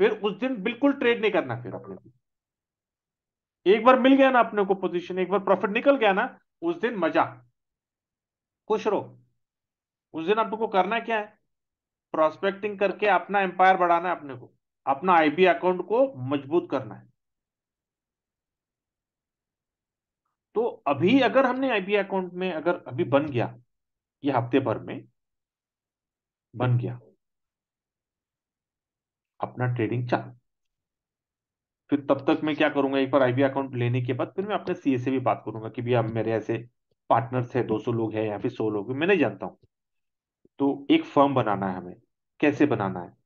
Speaker 1: फिर उस दिन बिल्कुल ट्रेड नहीं करना फिर अपने को। एक बार मिल गया ना अपने को पोजीशन, एक बार प्रॉफिट निकल गया ना, उस दिन मजा, खुश रहो। उस दिन आपको करना क्या है, प्रोस्पेक्टिंग करके अपना एम्पायर बढ़ाना है अपने को, अपना आईबी अकाउंट को मजबूत करना है। तो अभी अगर हमने आईबी अकाउंट में, अगर अभी बन गया, ये हफ्ते भर में बन गया, अपना ट्रेडिंग चालू। फिर तब तक मैं क्या करूंगा, एक बार आईबी अकाउंट लेने के बाद फिर मैं अपने सीए से भी बात करूंगा कि भैया मेरे ऐसे पार्टनर्स है, 200 लोग हैं या फिर 100 लोग हैं, मैं नहीं जानता हूँ, तो एक फर्म बनाना है हमें, कैसे बनाना है,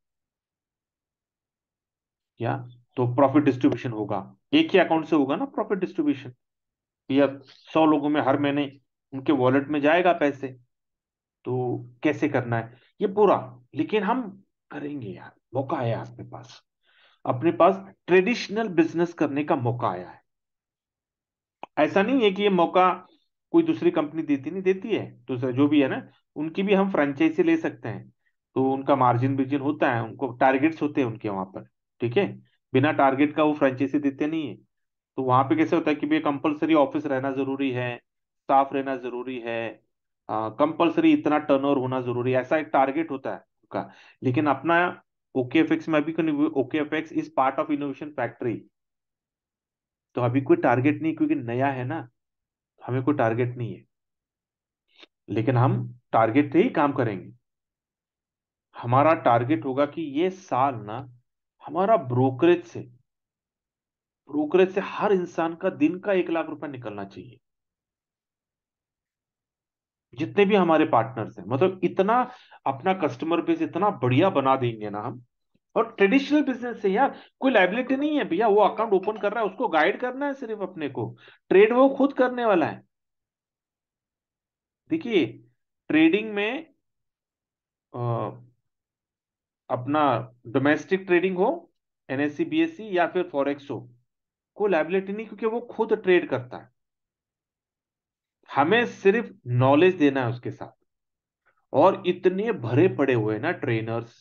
Speaker 1: या तो प्रॉफिट डिस्ट्रीब्यूशन होगा, एक ही अकाउंट से होगा ना प्रॉफिट डिस्ट्रीब्यूशन, भैया 100 लोगों में हर महीने उनके वॉलेट में जाएगा पैसे, तो कैसे करना है ये पूरा। लेकिन हम करेंगे यार, मौका आया है अपने पास, अपने पास ट्रेडिशनल बिजनेस करने का मौका आया है। ऐसा नहीं है कि ये मौका कोई दूसरी कंपनी देती नहीं, देती है, दूसरा जो भी है ना, उनकी भी हम फ्रेंचाइजी ले सकते हैं। तो उनका मार्जिन बिर्जिन होता है, उनको टारगेट्स होते हैं उनके वहां पर। ठीक है, बिना टारगेट का वो फ्रेंचाइजी देते नहीं है। तो वहां पे कैसे होता है कि भाई कंपलसरी ऑफिस रहना जरूरी है, स्टाफ रहना जरूरी है, कंपलसरी इतना टर्नओवर होना जरूरी है, ऐसा एक टारगेट होता है उनका। लेकिन अपना ओकेएफएक्स में अभी, OKFX is part of innovation factory, तो अभी कोई टारगेट नहीं, क्योंकि नया है ना, हमें कोई टारगेट नहीं है। लेकिन हम टारगेट से ही काम करेंगे। हमारा टारगेट होगा कि ये साल ना, हमारा ब्रोकरेज से हर इंसान का दिन का 1 लाख रुपए निकलना चाहिए, जितने भी हमारे पार्टनर्स हैं, मतलब इतना अपना कस्टमर बेस इतना बढ़िया बना देंगे ना हम। और ट्रेडिशनल बिजनेस से यार कोई लाइबिलिटी नहीं है भैया, वो अकाउंट ओपन कर रहा है, उसको गाइड करना है सिर्फ अपने को, ट्रेड वो खुद करने वाला है। देखिए, ट्रेडिंग में अ, अपना डोमेस्टिक ट्रेडिंग हो, एनएससी बीएससी या फिर फॉरेक्स हो, कोई लाइबिलिटी नहीं, क्योंकि वो खुद ट्रेड करता है। हमें सिर्फ नॉलेज देना है उसके साथ। और इतने भरे पड़े हुए हैं ना ट्रेनर्स,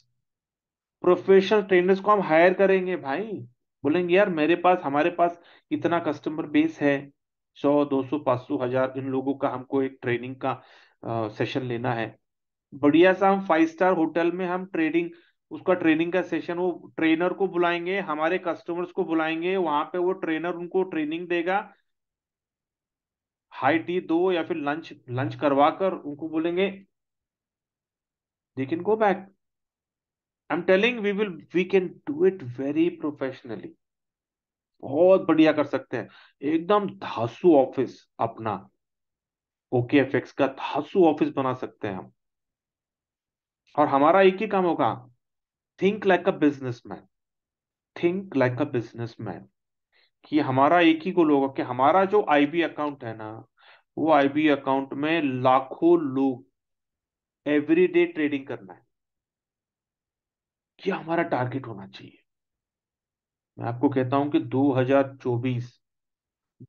Speaker 1: प्रोफेशनल ट्रेनर्स को हम हायर करेंगे भाई। बोलेंगे यार मेरे पास, हमारे पास इतना कस्टमर बेस है, 100 200 500 1000, इन लोगों का हमको एक ट्रेनिंग का सेशन लेना है। बढ़िया सा हम 5 स्टार होटल में हम ट्रेडिंग, उसका ट्रेनिंग का सेशन, वो ट्रेनर को बुलाएंगे, हमारे कस्टमर्स को बुलाएंगे, वहां पे वो ट्रेनर उनको ट्रेनिंग देगा। हाई टी दो या फिर लंच लंच करवा कर उनको बोलेंगे they can go back. I am telling we can do it very professionally. बहुत बढ़िया कर सकते हैं। एकदम धांसू ऑफिस अपना, ओके एफएक्स का धांसू ऑफिस बना सकते हैं हम। और हमारा एक ही काम होगा, think like a businessman. Think like a businessman, कि हमारा एक ही गोल होगा कि हमारा जो आईबी अकाउंट है ना, वो आईबी अकाउंट में लाखों लोग एवरी डे ट्रेडिंग करना है। ये हमारा टारगेट होना चाहिए। मैं आपको कहता हूं कि 2024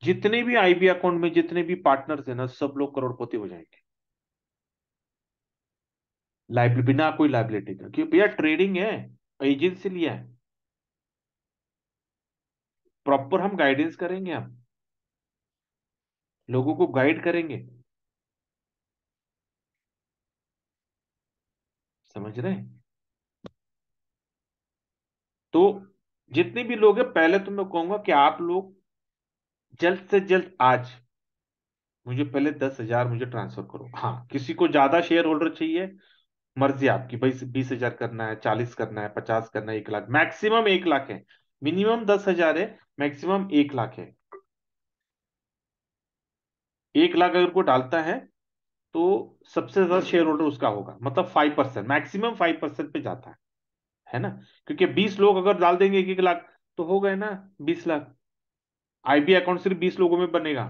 Speaker 1: जितने भी आईबी अकाउंट में जितने भी पार्टनर्स है ना, सब लोग करोड़पति हो जाएंगे, बिना कोई लाइबिलिटी का। क्यों भैया, ट्रेडिंग है, एजेंसी लिया है। प्रॉपर हम गाइडेंस करेंगे, हम लोगों को गाइड करेंगे। समझ रहे हैं? तो जितने भी लोग हैं, पहले तो मैं कहूंगा कि आप लोग जल्द से जल्द आज मुझे पहले 10,000 मुझे ट्रांसफर करो। हाँ, किसी को ज्यादा शेयर होल्डर चाहिए, मर्जी आपकी भाई, 20,000 करना है, 40 करना है, 50 करना है, 1 लाख, मैक्सिमम 1 लाख है। मिनिमम 10,000 है, मैक्सिमम 1 लाख है। 1 लाख अगर कोई डालता है तो सबसे ज्यादा शेयर होल्डर उसका होगा, मतलब 5%, मैक्सिमम 5% पे जाता है ना। क्योंकि 20 लोग अगर डाल देंगे 1 1 लाख, तो हो गए ना 20 लाख। आईबी अकाउंट सिर्फ 20 लोगों में बनेगा।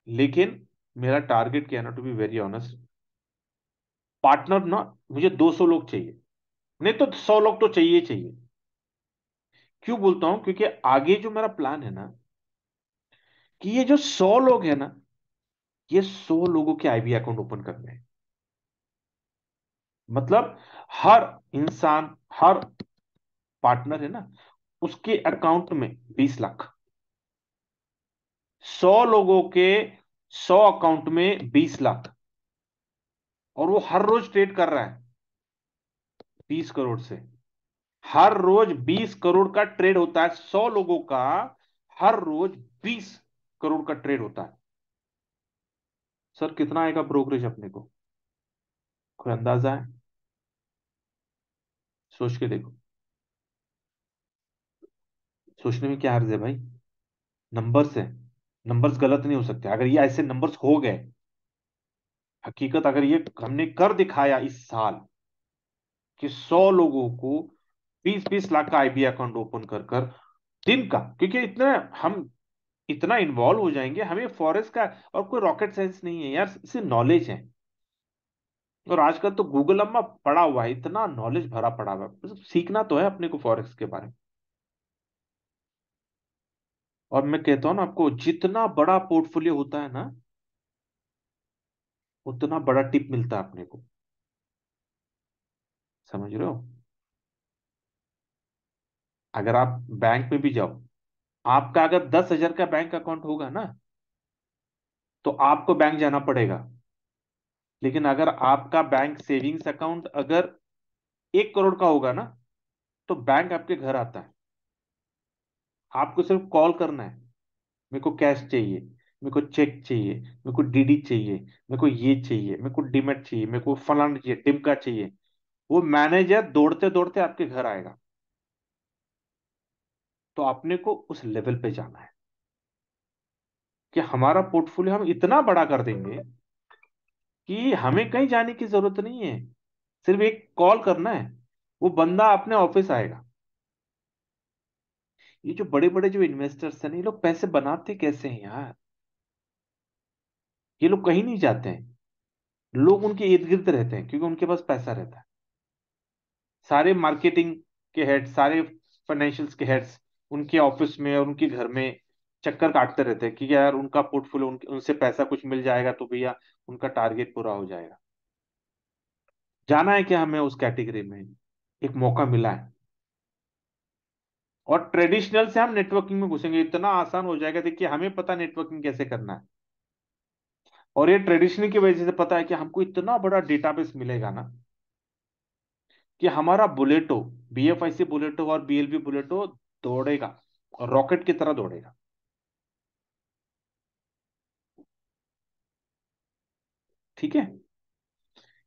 Speaker 1: लेकिन मेरा टारगेट क्या है ना, to be very honest, partner ना, मुझे 200 लोग चाहिए, नहीं तो 100 लोग तो चाहिए ही चाहिए। क्यों बोलता हूं, क्योंकि आगे जो मेरा प्लान है ना, कि ये जो 100 लोग हैं ना, ये 100 लोगों के आईबी अकाउंट ओपन करने हैं। मतलब हर इंसान, हर पार्टनर है ना, उसके अकाउंट में 20 लाख। 100 लोगों के 100 अकाउंट में 20 लाख। और वो हर रोज ट्रेड कर रहा है 20 करोड़ से। हर रोज 20 करोड़ का ट्रेड होता है 100 लोगों का। हर रोज 20 करोड़ का ट्रेड होता है। सर कितना आएगा ब्रोकरेज अपने को, कोई अंदाजा है? सोच के देखो। सोचने में क्या हर्ज है भाई? नंबर्स है, नंबर्स गलत नहीं हो सकते। अगर ये ऐसे नंबर्स हो गए, हकीकत अगर ये हमने कर दिखाया इस साल, कि 100 लोगों को 20 20 लाख का आईबी अकाउंट ओपन कर कर दिन का, क्योंकि इतना हम इतना इन्वॉल्व हो जाएंगे, हमें फॉरेस्ट का और कोई रॉकेट साइंस नहीं है यार, सिर्फ नॉलेज है। और आजकल तो गूगल अम्मा पड़ा हुआ है, इतना नॉलेज भरा पड़ा हुआ है, बस सीखना तो है अपने को फॉरेक्स के बारे में। और मैं कहता हूं ना आपको, जितना बड़ा पोर्टफोलियो होता है ना, उतना बड़ा टिप मिलता है अपने को। समझ रहे हो? अगर आप बैंक में भी जाओ, आपका अगर 10,000 का बैंक अकाउंट होगा ना, तो आपको बैंक जाना पड़ेगा। लेकिन अगर आपका बैंक सेविंग्स अकाउंट अगर 1 करोड़ का होगा ना, तो बैंक आपके घर आता है। आपको सिर्फ कॉल करना है, मेरे को कैश चाहिए, मेरे को चेक चाहिए, मेरे को डीडी चाहिए, मेरे को ये चाहिए, मेरे को डीमेट चाहिए, मेरे को फलाना चाहिए, टिमका चाहिए। वो मैनेजर दौड़ते दौड़ते आपके घर आएगा। तो अपने को उस लेवल पे जाना है, कि हमारा पोर्टफोलियो हम इतना बड़ा कर देंगे कि हमें कहीं जाने की जरूरत नहीं है। सिर्फ एक कॉल करना है, वो बंदा अपने ऑफिस आएगा। ये जो बड़े बड़े जो इन्वेस्टर्स हैं ना, ये लोग पैसे बनाते कैसे हैं यार? ये लोग कहीं नहीं जाते हैं, लोग उनके इर्द गिर्द रहते हैं क्योंकि उनके पास पैसा रहता है। सारे मार्केटिंग के हेड, सारे फाइनेंशियल्स के हेड्स उनके ऑफिस में और उनके घर में चक्कर काटते रहते हैं कि यार उनका पोर्टफोलियो, उनसे पैसा कुछ मिल जाएगा तो भैया उनका टारगेट पूरा हो जाएगा। जाना है क्या हमें उस कैटेगरी में? एक मौका मिला है। और ट्रेडिशनल से हम नेटवर्किंग में घुसेंगे, इतना आसान हो जाएगा। देखिए हमें पता नेटवर्किंग कैसे करना है, और ये ट्रेडिशनल की वजह से पता है कि हमको इतना बड़ा डेटाबेस मिलेगा ना, कि हमारा बुलेटो, बीएफआईसी बुलेटो और बीएलबी बुलेटो दौड़ेगा, और रॉकेट की तरह दौड़ेगा। ठीक है,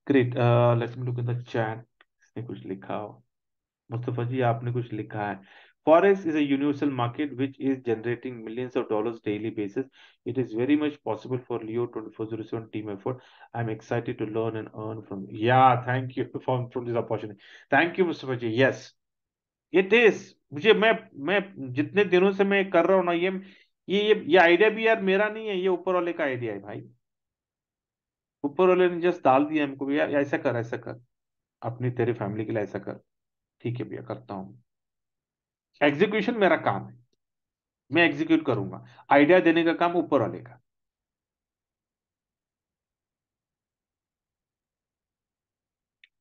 Speaker 1: great. Let me look in the chat. किसने कुछ लिखा हो? मुस्तफा जी आपने कुछ लिखा है। Forex is a universal market which is generating millions of dollars daily basis. It is very much possible for Leo 2407 team effort. I'm excited to learn and earn from. Yeah, thank you from this opportunity. Thank you, Mustafa ji. Yes, it is. मुझे मैं जितने दिनों से मैं कर रहा हूँ ना, ये आइडिया भी यार मेरा नहीं है, ये ऊपर वाले का आइडिया है भाई। ऊपर वाले ने जस्ट डाल दिया हमको, भैया ऐसा कर, ऐसा कर, अपनी तेरी फैमिली के लिए ऐसा कर। ठीक है भैया, करता हूँ। एग्जीक्यूशन मेरा काम है, मैं एग्जीक्यूट करूंगा। आइडिया देने का काम ऊपर वाले का।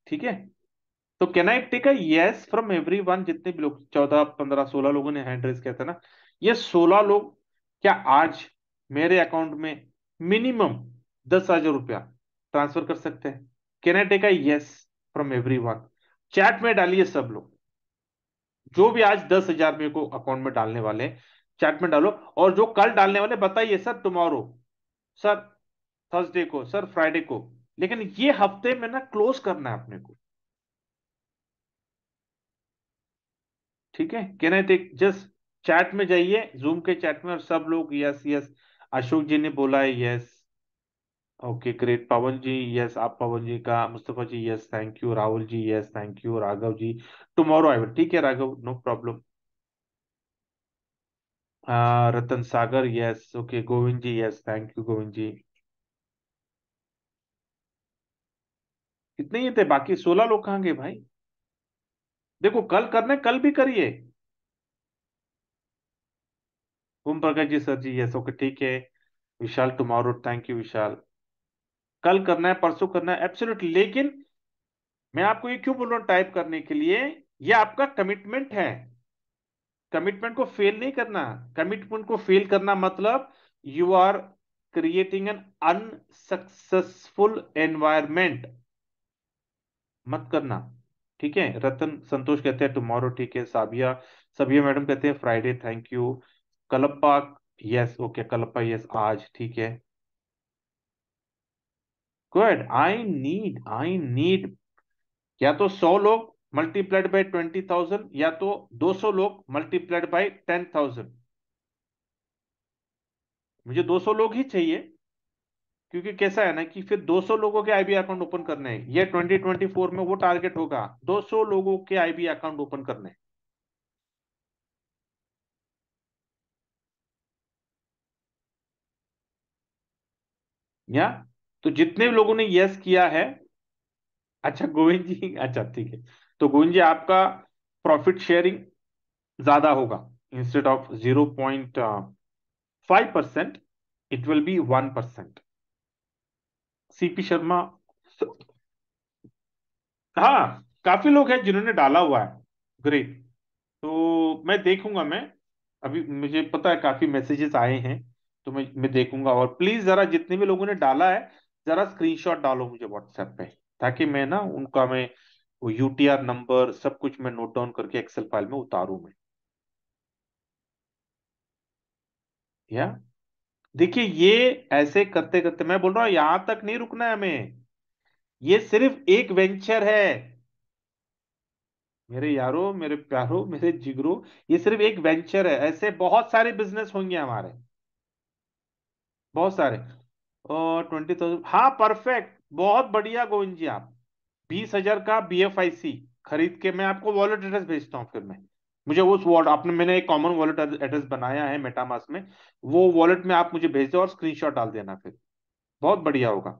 Speaker 1: ठीक है, तो can I take a yes from every one? जितने भी लोग, 14 15 16 लोगों ने हैंड रेस किया था ना, ये 16 लोग क्या आज मेरे अकाउंट में मिनिमम 10,000 रुपया ट्रांसफर कर सकते हैं? Can I take a yes from every one? Chat में डालिए सब लोग, जो भी आज 10,000 मेरे को अकाउंट में डालने वाले हैं, चैट में डालो। और जो कल डालने वाले बताइए, सर टुमारो, सर थर्सडे को, सर फ्राइडे को, लेकिन ये हफ्ते में ना क्लोज करना है अपने को। ठीक है, कहना है जस्ट चैट में जाइए, जूम के चैट में, और सब लोग यस यस। अशोक जी ने बोला है yes. Okay great. Pavan ji yes, आप पवन जी का, Mustafa ji yes thank you, Rahul ji yes thank you, Raghav ji tomorrow I will. ठीक है Raghav, no problem. Ratan Sagar yes, okay Govind ji yes thank you Govind ji. इतने ही थे, बाकी 16 लोग कहाँ गए भाई? देखो कल करना है, कल भी करिए। ओम प्रकाश जी सर जी यस, ओके ठीक है। विशाल टुमारो, थैंक यू विशाल। कल करना है, परसों करना है, एब्सोल्युटली। लेकिन मैं आपको ये क्यों बोल रहा हूँ टाइप करने के लिए? ये आपका कमिटमेंट है। कमिटमेंट को फेल नहीं करना। कमिटमेंट को फेल करना मतलब you are creating an unsuccessful environment. मत करना। ठीक है, रतन संतोष कहते हैं टुमारो, ठीक है। साबिया, सबिया मैडम कहते हैं Friday, thank you. Kalappa yes, okay Kalappa yes आज, ठीक है। गुड। आई नीड या तो 100 लोग मल्टीप्लाइड बाय 20,000, या तो 200 लोग मल्टीप्लाइड बाय 10,000। मुझे 200 लोग ही चाहिए, क्योंकि कैसा है ना कि फिर 200 लोगों के आईबी अकाउंट ओपन करने हैं। ये 2024 में वो टारगेट होगा, 200 लोगों के आईबी अकाउंट ओपन करने हैं। या तो जितने लोगों ने यस किया है, अच्छा गोविंद जी, अच्छा ठीक है। तो गोविंद जी आपका प्रॉफिट शेयरिंग ज्यादा होगा। Instead of 0.5%, it will be 1%। CP Sharma, हाँ काफी लोग हैं जिन्होंने डाला हुआ है। ग्रेट। तो मैं देखूंगा, मैं अभी मुझे पता है काफी मैसेजेस आए हैं, तो मैं देखूंगा। और प्लीज जरा जितने भी लोगों ने डाला है, जरा स्क्रीनशॉट डालो मुझे व्हाट्सएप पे, ताकि मैं ना उनका, मैं वो यूटीआर नंबर सब कुछ मैं नोट डाउन करके एक्सेल फाइल में उतारूं मैं। या देखिए, ये ऐसे करते करते मैं बोल रहा हूँ यहां तक नहीं रुकना है हमें। ये सिर्फ एक वेंचर है मेरे यारों, मेरे प्यारों, मेरे जिगरों। ये सिर्फ एक वेंचर है, ऐसे बहुत सारे बिजनेस होंगे हमारे, बहुत सारे। और 20,000, हाँ परफेक्ट, बहुत बढ़िया गोविंद जी। आप 20,000 का बीएफआईसी खरीद के मैं आपको वॉलेट एड्रेस भेजता हूँ। फिर मैं, मुझे उस वॉलेट, आपने, मैंने एक कॉमन वॉलेट एड्रेस बनाया है मेटामास्क में, वो वॉलेट में आप मुझे भेज दो और स्क्रीनशॉट डाल देना फिर। बहुत बढ़िया होगा।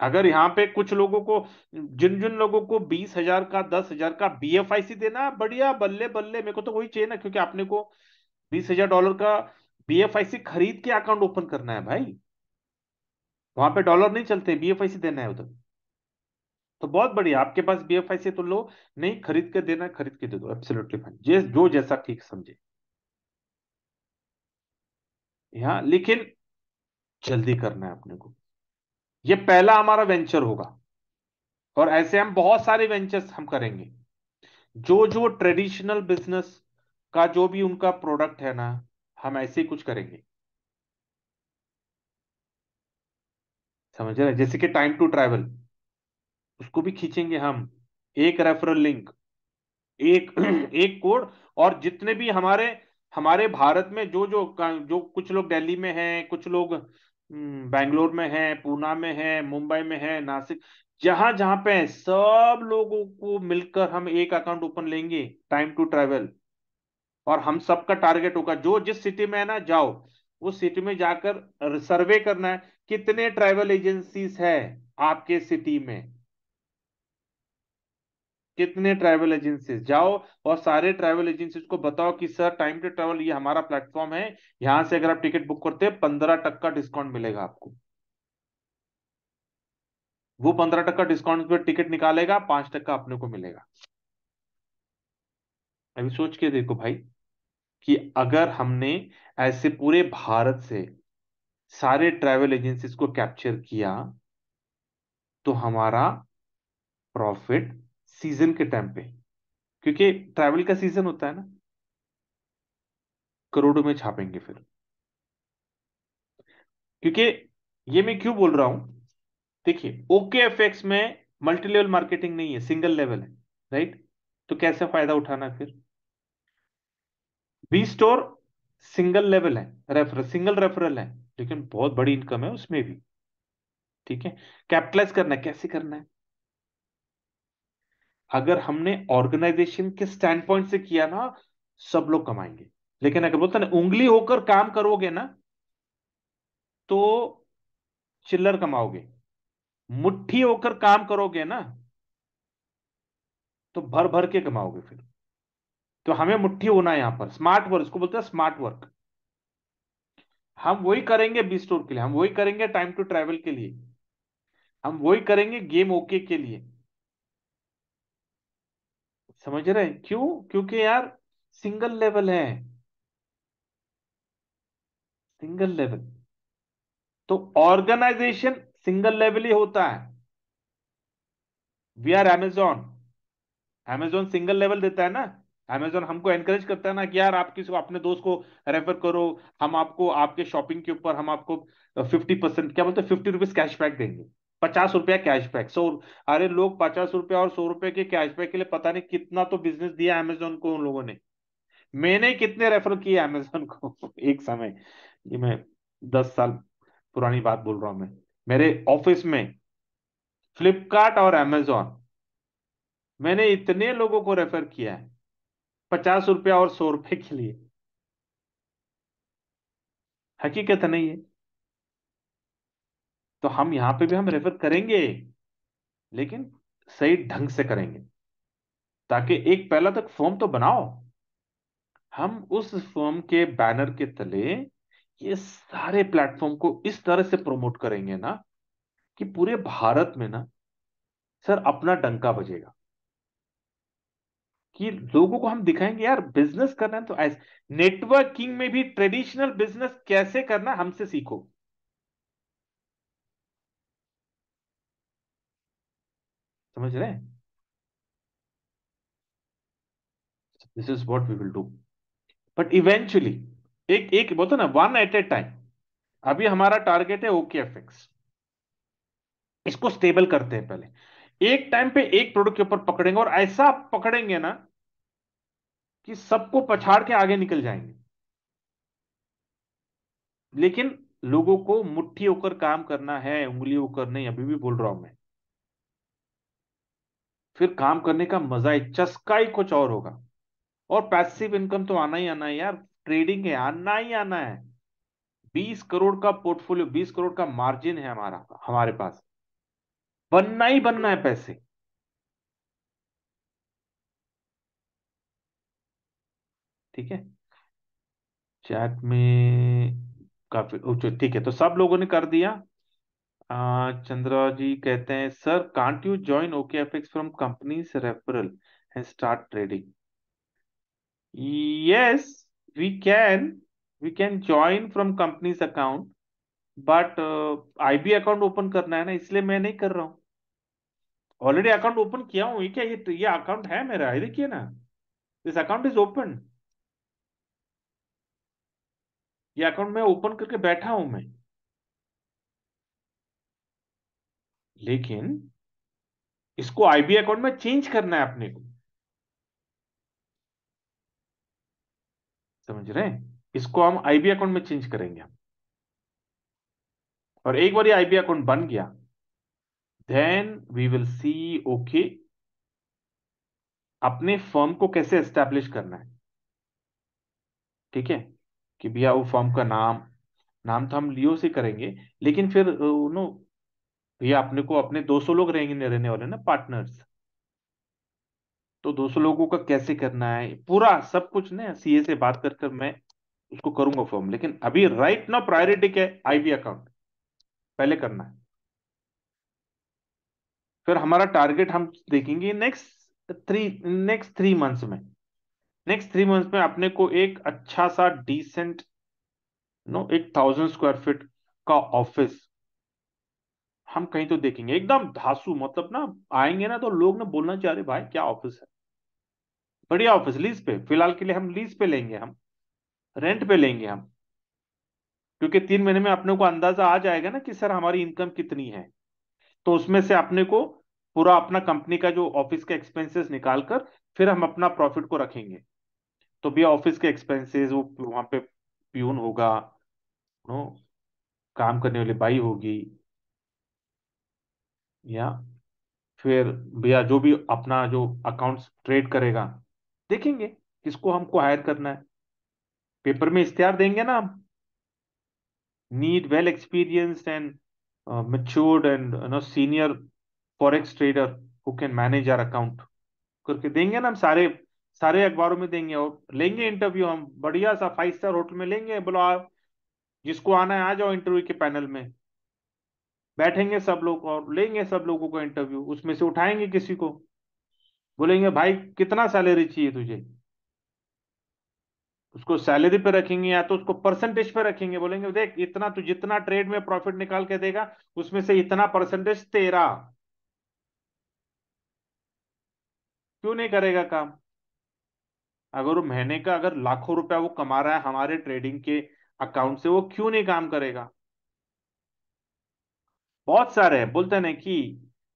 Speaker 1: अगर यहाँ पे कुछ लोगों को, जिन जिन लोगों को 20,000 का, 10,000 का BFIC देना है, बढ़िया, बल्ले बल्ले, मेरे को तो वही चाहिए ना, क्योंकि आपने को $20,000 का BFIC खरीद के अकाउंट ओपन करना है भाई। वहां पे डॉलर नहीं चलते, BFIC देना है उधर। तो बहुत बढ़िया, आपके पास BFIC तो लो, नहीं खरीद के देना है, खरीद के दे दो, एब्सोल्युटली फाइन, जो जैसा ठीक समझे। यहाँ लेकिन जल्दी करना है अपने को। ये पहला हमारा वेंचर होगा, और ऐसे हम बहुत सारे वेंचर्स हम करेंगे। जो जो ट्रेडिशनल बिजनेस का जो भी उनका प्रोडक्ट है ना, हम ऐसे ही कुछ करेंगे। समझ रहे हैं? जैसे कि टाइम टू ट्रैवल, उसको भी खींचेंगे हम। एक रेफरल लिंक, एक एक कोड, और जितने भी हमारे हमारे भारत में जो जो जो कुछ लोग दिल्ली में हैं, कुछ लोग बैंगलोर में हैं, पूना में हैं, मुंबई में हैं, नासिक, जहां जहां पे हैं, सब लोगों को मिलकर हम एक अकाउंट ओपन लेंगे, टाइम टू ट्रैवल। और हम सबका टारगेट होगा, जो जिस सिटी में है ना, जाओ उस सिटी में जाकर सर्वे करना है, कितने ट्रैवल एजेंसीज है आपके सिटी में, कितने ट्रैवल एजेंसीज, जाओ और सारे ट्रैवल एजेंसीज को बताओ कि सर टाइम टू ट्रैवल ये हमारा प्लेटफॉर्म है, यहां से अगर आप टिकट बुक करते हैं 15% डिस्काउंट मिलेगा आपको। वो 15% डिस्काउंट पे टिकट निकालेगा, 5% अपने को मिलेगा। अभी सोच के देखो भाई, कि अगर हमने ऐसे पूरे भारत से सारे ट्रैवल एजेंसीज को कैप्चर किया, तो हमारा प्रॉफिट सीजन के टाइम पे, क्योंकि ट्रैवल का सीजन होता है ना, करोड़ों में छापेंगे फिर। क्योंकि ये मैं क्यों बोल रहा हूं, देखिए OKFX में मल्टी लेवल मार्केटिंग नहीं है, सिंगल लेवल है, राइट? तो कैसे फायदा उठाना फिर? बी स्टोर सिंगल लेवल है, रेफरल, सिंगल रेफरल है, लेकिन बहुत बड़ी इनकम है उसमें भी। ठीक है, कैपिटलाइज करना है, कैसे करना है? अगर हमने ऑर्गेनाइजेशन के स्टैंड पॉइंट से किया ना, सब लोग कमाएंगे। लेकिन अगर बोलते ना, उंगली होकर काम करोगे ना, तो चिल्लर कमाओगे। मुट्ठी होकर काम करोगे ना, तो भर भर के कमाओगे फिर। तो हमें मुट्ठी होना है यहां पर, स्मार्ट वर्क, इसको बोलते हैं स्मार्ट वर्क। हम वही करेंगे बी स्टोर के लिए, हम वही करेंगे टाइम टू ट्रैवल के लिए, हम वही करेंगे गेम ओके के लिए। समझ रहे हैं क्यों? क्योंकि यार सिंगल लेवल है, सिंगल लेवल। तो ऑर्गेनाइजेशन सिंगल लेवल ही होता है। We are Amazon, Amazon single level देता है ना। Amazon हमको एनकरेज करता है ना कि यार आप किसी को, अपने दोस्त को रेफर करो, हम आपको आपके शॉपिंग के ऊपर हम आपको 50%, क्या बोलते हैं, ₹50 कैशबैक देंगे, ₹50 कैशबैक, 100। अरे लोग ₹50 और ₹100 के कैशबैक के लिए पता नहीं कितना तो बिजनेस दिया Amazon को उन लोगों ने। मैंने कितने रेफर किए Amazon को एक समय, ये मैं 10 साल पुरानी बात बोल रहा हूं मैं, मेरे ऑफिस में फ्लिपकार्ट और Amazon, मैंने इतने लोगों को रेफर किया है, ₹50 और ₹100 के लिए। हकीकत है नहीं है? तो हम यहां पे भी हम रेफर करेंगे, लेकिन सही ढंग से करेंगे, ताकि एक पहला तक फॉर्म तो बनाओ। हम उस फॉर्म के बैनर के तले ये सारे प्लेटफॉर्म को इस तरह से प्रमोट करेंगे ना, कि पूरे भारत में ना सर अपना डंका बजेगा, कि लोगों को हम दिखाएंगे यार बिजनेस करना है तो ऐसे। नेटवर्किंग में भी ट्रेडिशनल बिजनेस कैसे करना है, हमसे सीखो। समझ रहे हैं? This is what we will do. But eventually, एक एक बोलते ना, वन एट ए टाइम। अभी हमारा टारगेट है OKFX, इसको स्टेबल करते हैं पहले। एक टाइम पे एक प्रोडक्ट के ऊपर पकड़ेंगे, और ऐसा पकड़ेंगे ना कि सबको पछाड़ के आगे निकल जाएंगे। लेकिन लोगों को मुट्ठी होकर काम करना है, उंगली होकर नहीं, अभी भी बोल रहा हूं मैं। फिर काम करने का मजा ही, चस्का ही कुछ और होगा। और पैसिव इनकम तो आना ही आना है यार, ट्रेडिंग है, आना ही आना है। 20 करोड़ का पोर्टफोलियो, 20 करोड़ का मार्जिन है हमारा, हमारे पास बनना ही बनना है पैसे। ठीक है, चैट में काफी ठीक है, तो सब लोगों ने कर दिया। चंद्रा जी कहते हैं, sir can't you join okay FX from companies referral and start trading? Yes, we can, we can join from companies account, but IB account open करना है ना, इसलिए मैं नहीं कर रहा हूँ। ऑलरेडी अकाउंट ओपन किया हूँ, ये क्या, ये अकाउंट है मेरा, ये देखिए ना, दिस अकाउंट इज ओपन। ये अकाउंट मैं ओपन करके बैठा हूं मैं, लेकिन इसको आईबी अकाउंट में चेंज करना है अपने को। समझ रहे हैं, इसको हम आईबी अकाउंट में चेंज करेंगे हम। और एक बार ये आईबी अकाउंट बन गया, then we will see, okay, अपने फर्म को कैसे एस्टेब्लिश करना है। ठीक है, कि भैया वो फर्म का नाम, नाम तो हम लियो से करेंगे, लेकिन फिर नो भैया, अपने को अपने 200 लोग रहेंगे, रहने वाले ना पार्टनर्स, तो 200 लोगों का कैसे करना है पूरा सब कुछ ना, सीए से बात कर कर मैं उसको करूंगा फॉर्म। लेकिन अभी राइट नाउ प्रायोरिटी क्या है, आईबी अकाउंट पहले करना है। फिर हमारा टारगेट हम देखेंगे नेक्स्ट थ्री मंथ्स में। नेक्स्ट 3 मंथ्स में अपने को एक अच्छा सा डिसेंट, नो, एक 1000 स्क्वायर फीट का ऑफिस हम कहीं तो देखेंगे, एकदम धासु, मतलब ना, आएंगे ना तो लोग ना बोलना चाह रहे, भाई क्या ऑफिस है, बढ़िया ऑफिस, लीज पे, फिलहाल के लिए हम लीज पे लेंगे, हम रेंट पे लेंगे हम, क्योंकि 3 महीने में अपने को अंदाजा आ जाएगा ना कि सर हमारी इनकम कितनी है। तो उसमें से अपने को पूरा अपना कंपनी का जो ऑफिस के एक्सपेंसेस निकाल कर फिर हम अपना प्रॉफिट को रखेंगे। तो भैया ऑफिस के एक्सपेंसेस, वो वहां पे प्यून होगा, नो, काम करने वाली बाई होगी, या फिर भैया जो भी अपना जो अकाउंट्स ट्रेड करेगा, देखेंगे किसको हमको हायर करना है। पेपर में इश्तेहार देंगे ना हम, need well experienced and matured and senior forex trader who can manage our account करके देंगे ना हम, सारे सारे अखबारों में देंगे, और लेंगे इंटरव्यू हम, बढ़िया सा 5 स्टार होटल में लेंगे, बोलो आप जिसको आना है आ जाओ इंटरव्यू के पैनल में। बैठेंगे सब लोग और लेंगे सब लोगों को इंटरव्यू, उसमें से उठाएंगे किसी को, बोलेंगे भाई कितना सैलरी चाहिए तुझे, उसको सैलरी पे रखेंगे या तो उसको परसेंटेज पे रखेंगे, बोलेंगे देख इतना तू जितना ट्रेड में प्रॉफिट निकाल के देगा उसमें से इतना परसेंटेज तेरा, क्यों नहीं करेगा काम। अगर वो महीने का अगर लाखों रुपया वो कमा रहा है हमारे ट्रेडिंग के अकाउंट से, वो क्यों नहीं काम करेगा। बहुत सारे हैं, बोलते हैं ना कि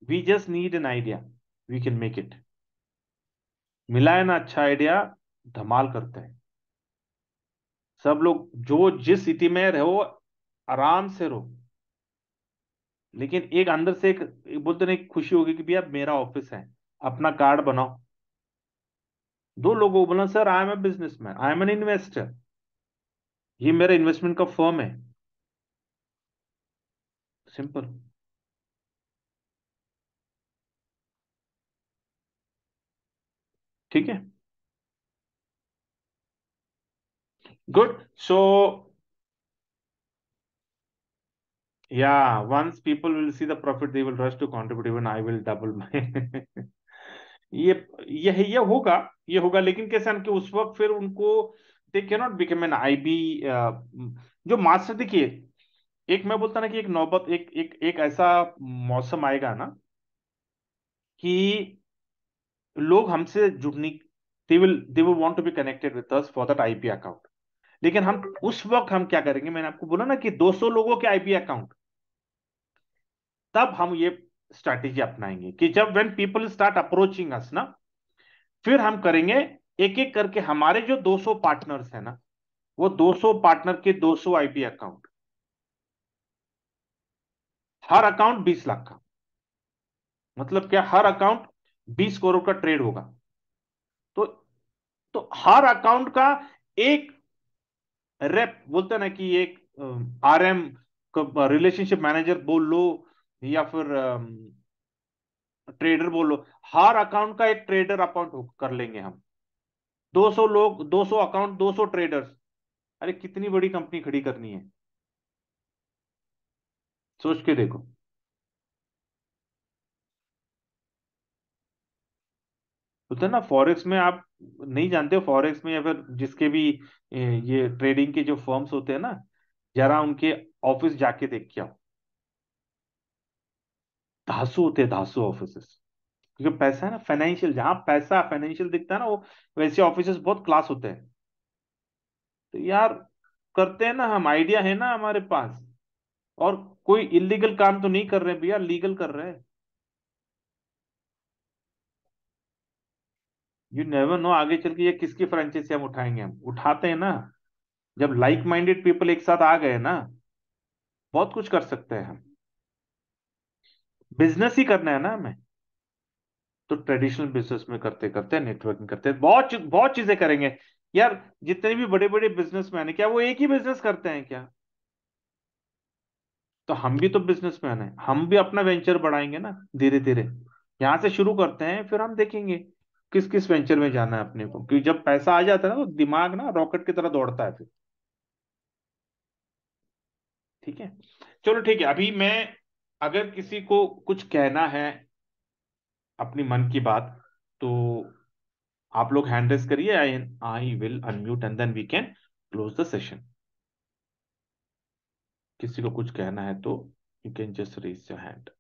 Speaker 1: we just need an idea, we can make it. मिला है ना अच्छा आइडिया, धमाल करते हैं सब लोग। जो जिस सिटी में रहो आराम से रहो, लेकिन एक अंदर से एक बोलते ना, एक खुशी होगी कि भैया मेरा ऑफिस है, अपना कार्ड बनाओ। दो लोगों को बोला, sir I am a businessman, I am an investor, ये मेरा इन्वेस्टमेंट का फर्म है, सिंपल। ठीक है, good. So yeah, once people will see the profit they will rush to contribute, even I will double my ये ये होगा, ये होगा, लेकिन कैसे कि उस वक्त फिर उनको, they can not become an IB जो मास्टर। देखिए, एक मैं बोलता ना कि एक नौबत, एक ऐसा मौसम आएगा ना कि लोग हमसे जुड़ने, they will want to be connected with us for that IP account. लेकिन हम उस वक्त हम क्या करेंगे, मैंने आपको बोला ना कि 200 लोगों के आईपी अकाउंट, तब हम ये स्ट्रैटेजी अपनाएंगे कि जब व्हेन पीपल स्टार्ट अप्रोचिंग अस ना, फिर हम करेंगे एक एक करके हमारे जो 200 पार्टनर्स है ना, वो 200 पार्टनर के 200 आईपी अकाउंट, हर अकाउंट 20 लाख का, मतलब क्या, हर अकाउंट 20 करोड़ का ट्रेड होगा। तो हर अकाउंट का एक रेप, बोलते हैं ना कि एक RM, रिलेशनशिप मैनेजर बोल लो, या फिर ट्रेडर बोल लो, हर अकाउंट का एक ट्रेडर अकाउंट कर लेंगे हम। 200 लोग, 200 अकाउंट, 200 ट्रेडर्स, अरे कितनी बड़ी कंपनी खड़ी करनी है, सोच के देखो। होता है ना फॉरेक्स में, आप नहीं जानते हो फॉरेक्स में, या फिर जिसके भी ये ट्रेडिंग के जो फर्म्स होते हैं ना, जरा उनके ऑफिस जाके देख के आओ। धासु होते हैं, धासु ऑफिस। क्योंकि पैसा है ना, फाइनेंशियल, जहां पैसा फाइनेंशियल दिखता है ना, वो वैसे ऑफिसेस बहुत क्लास होते हैं। तो यार करते हैं ना हम, आइडिया है ना हमारे पास, और कोई इलीगल काम तो नहीं कर रहे भैया, लीगल कर रहे हैं। यू नेवर नो आगे चल के ये किसकी फ्रेंचाइजी हम उठाएंगे, हम उठाते हैं ना, जब लाइक माइंडेड पीपल एक साथ आ गए ना, बहुत कुछ कर सकते हैं हम। बिजनेस ही करना है ना हमें, तो ट्रेडिशनल बिजनेस में करते करते नेटवर्किंग करते बहुत चीजें करेंगे। यार जितने भी बड़े बड़े बिजनेसमैन है, क्या वो एक ही बिजनेस करते हैं क्या? तो हम भी तो बिजनेसमैन हैं, हम भी अपना वेंचर बढ़ाएंगे ना धीरे धीरे। यहाँ से शुरू करते हैं, फिर हम देखेंगे किस किस वेंचर में जाना है अपने को, क्योंकि जब पैसा आ जाता है ना, तो दिमाग ना रॉकेट की तरह दौड़ता है फिर। ठीक है, चलो ठीक है। अभी मैं, अगर किसी को कुछ कहना है अपनी मन की बात, तो आप लोग हैंड रेस करिए, I I will unmute and then we can close the session. किसी को कुछ कहना है तो you can just raise your hand.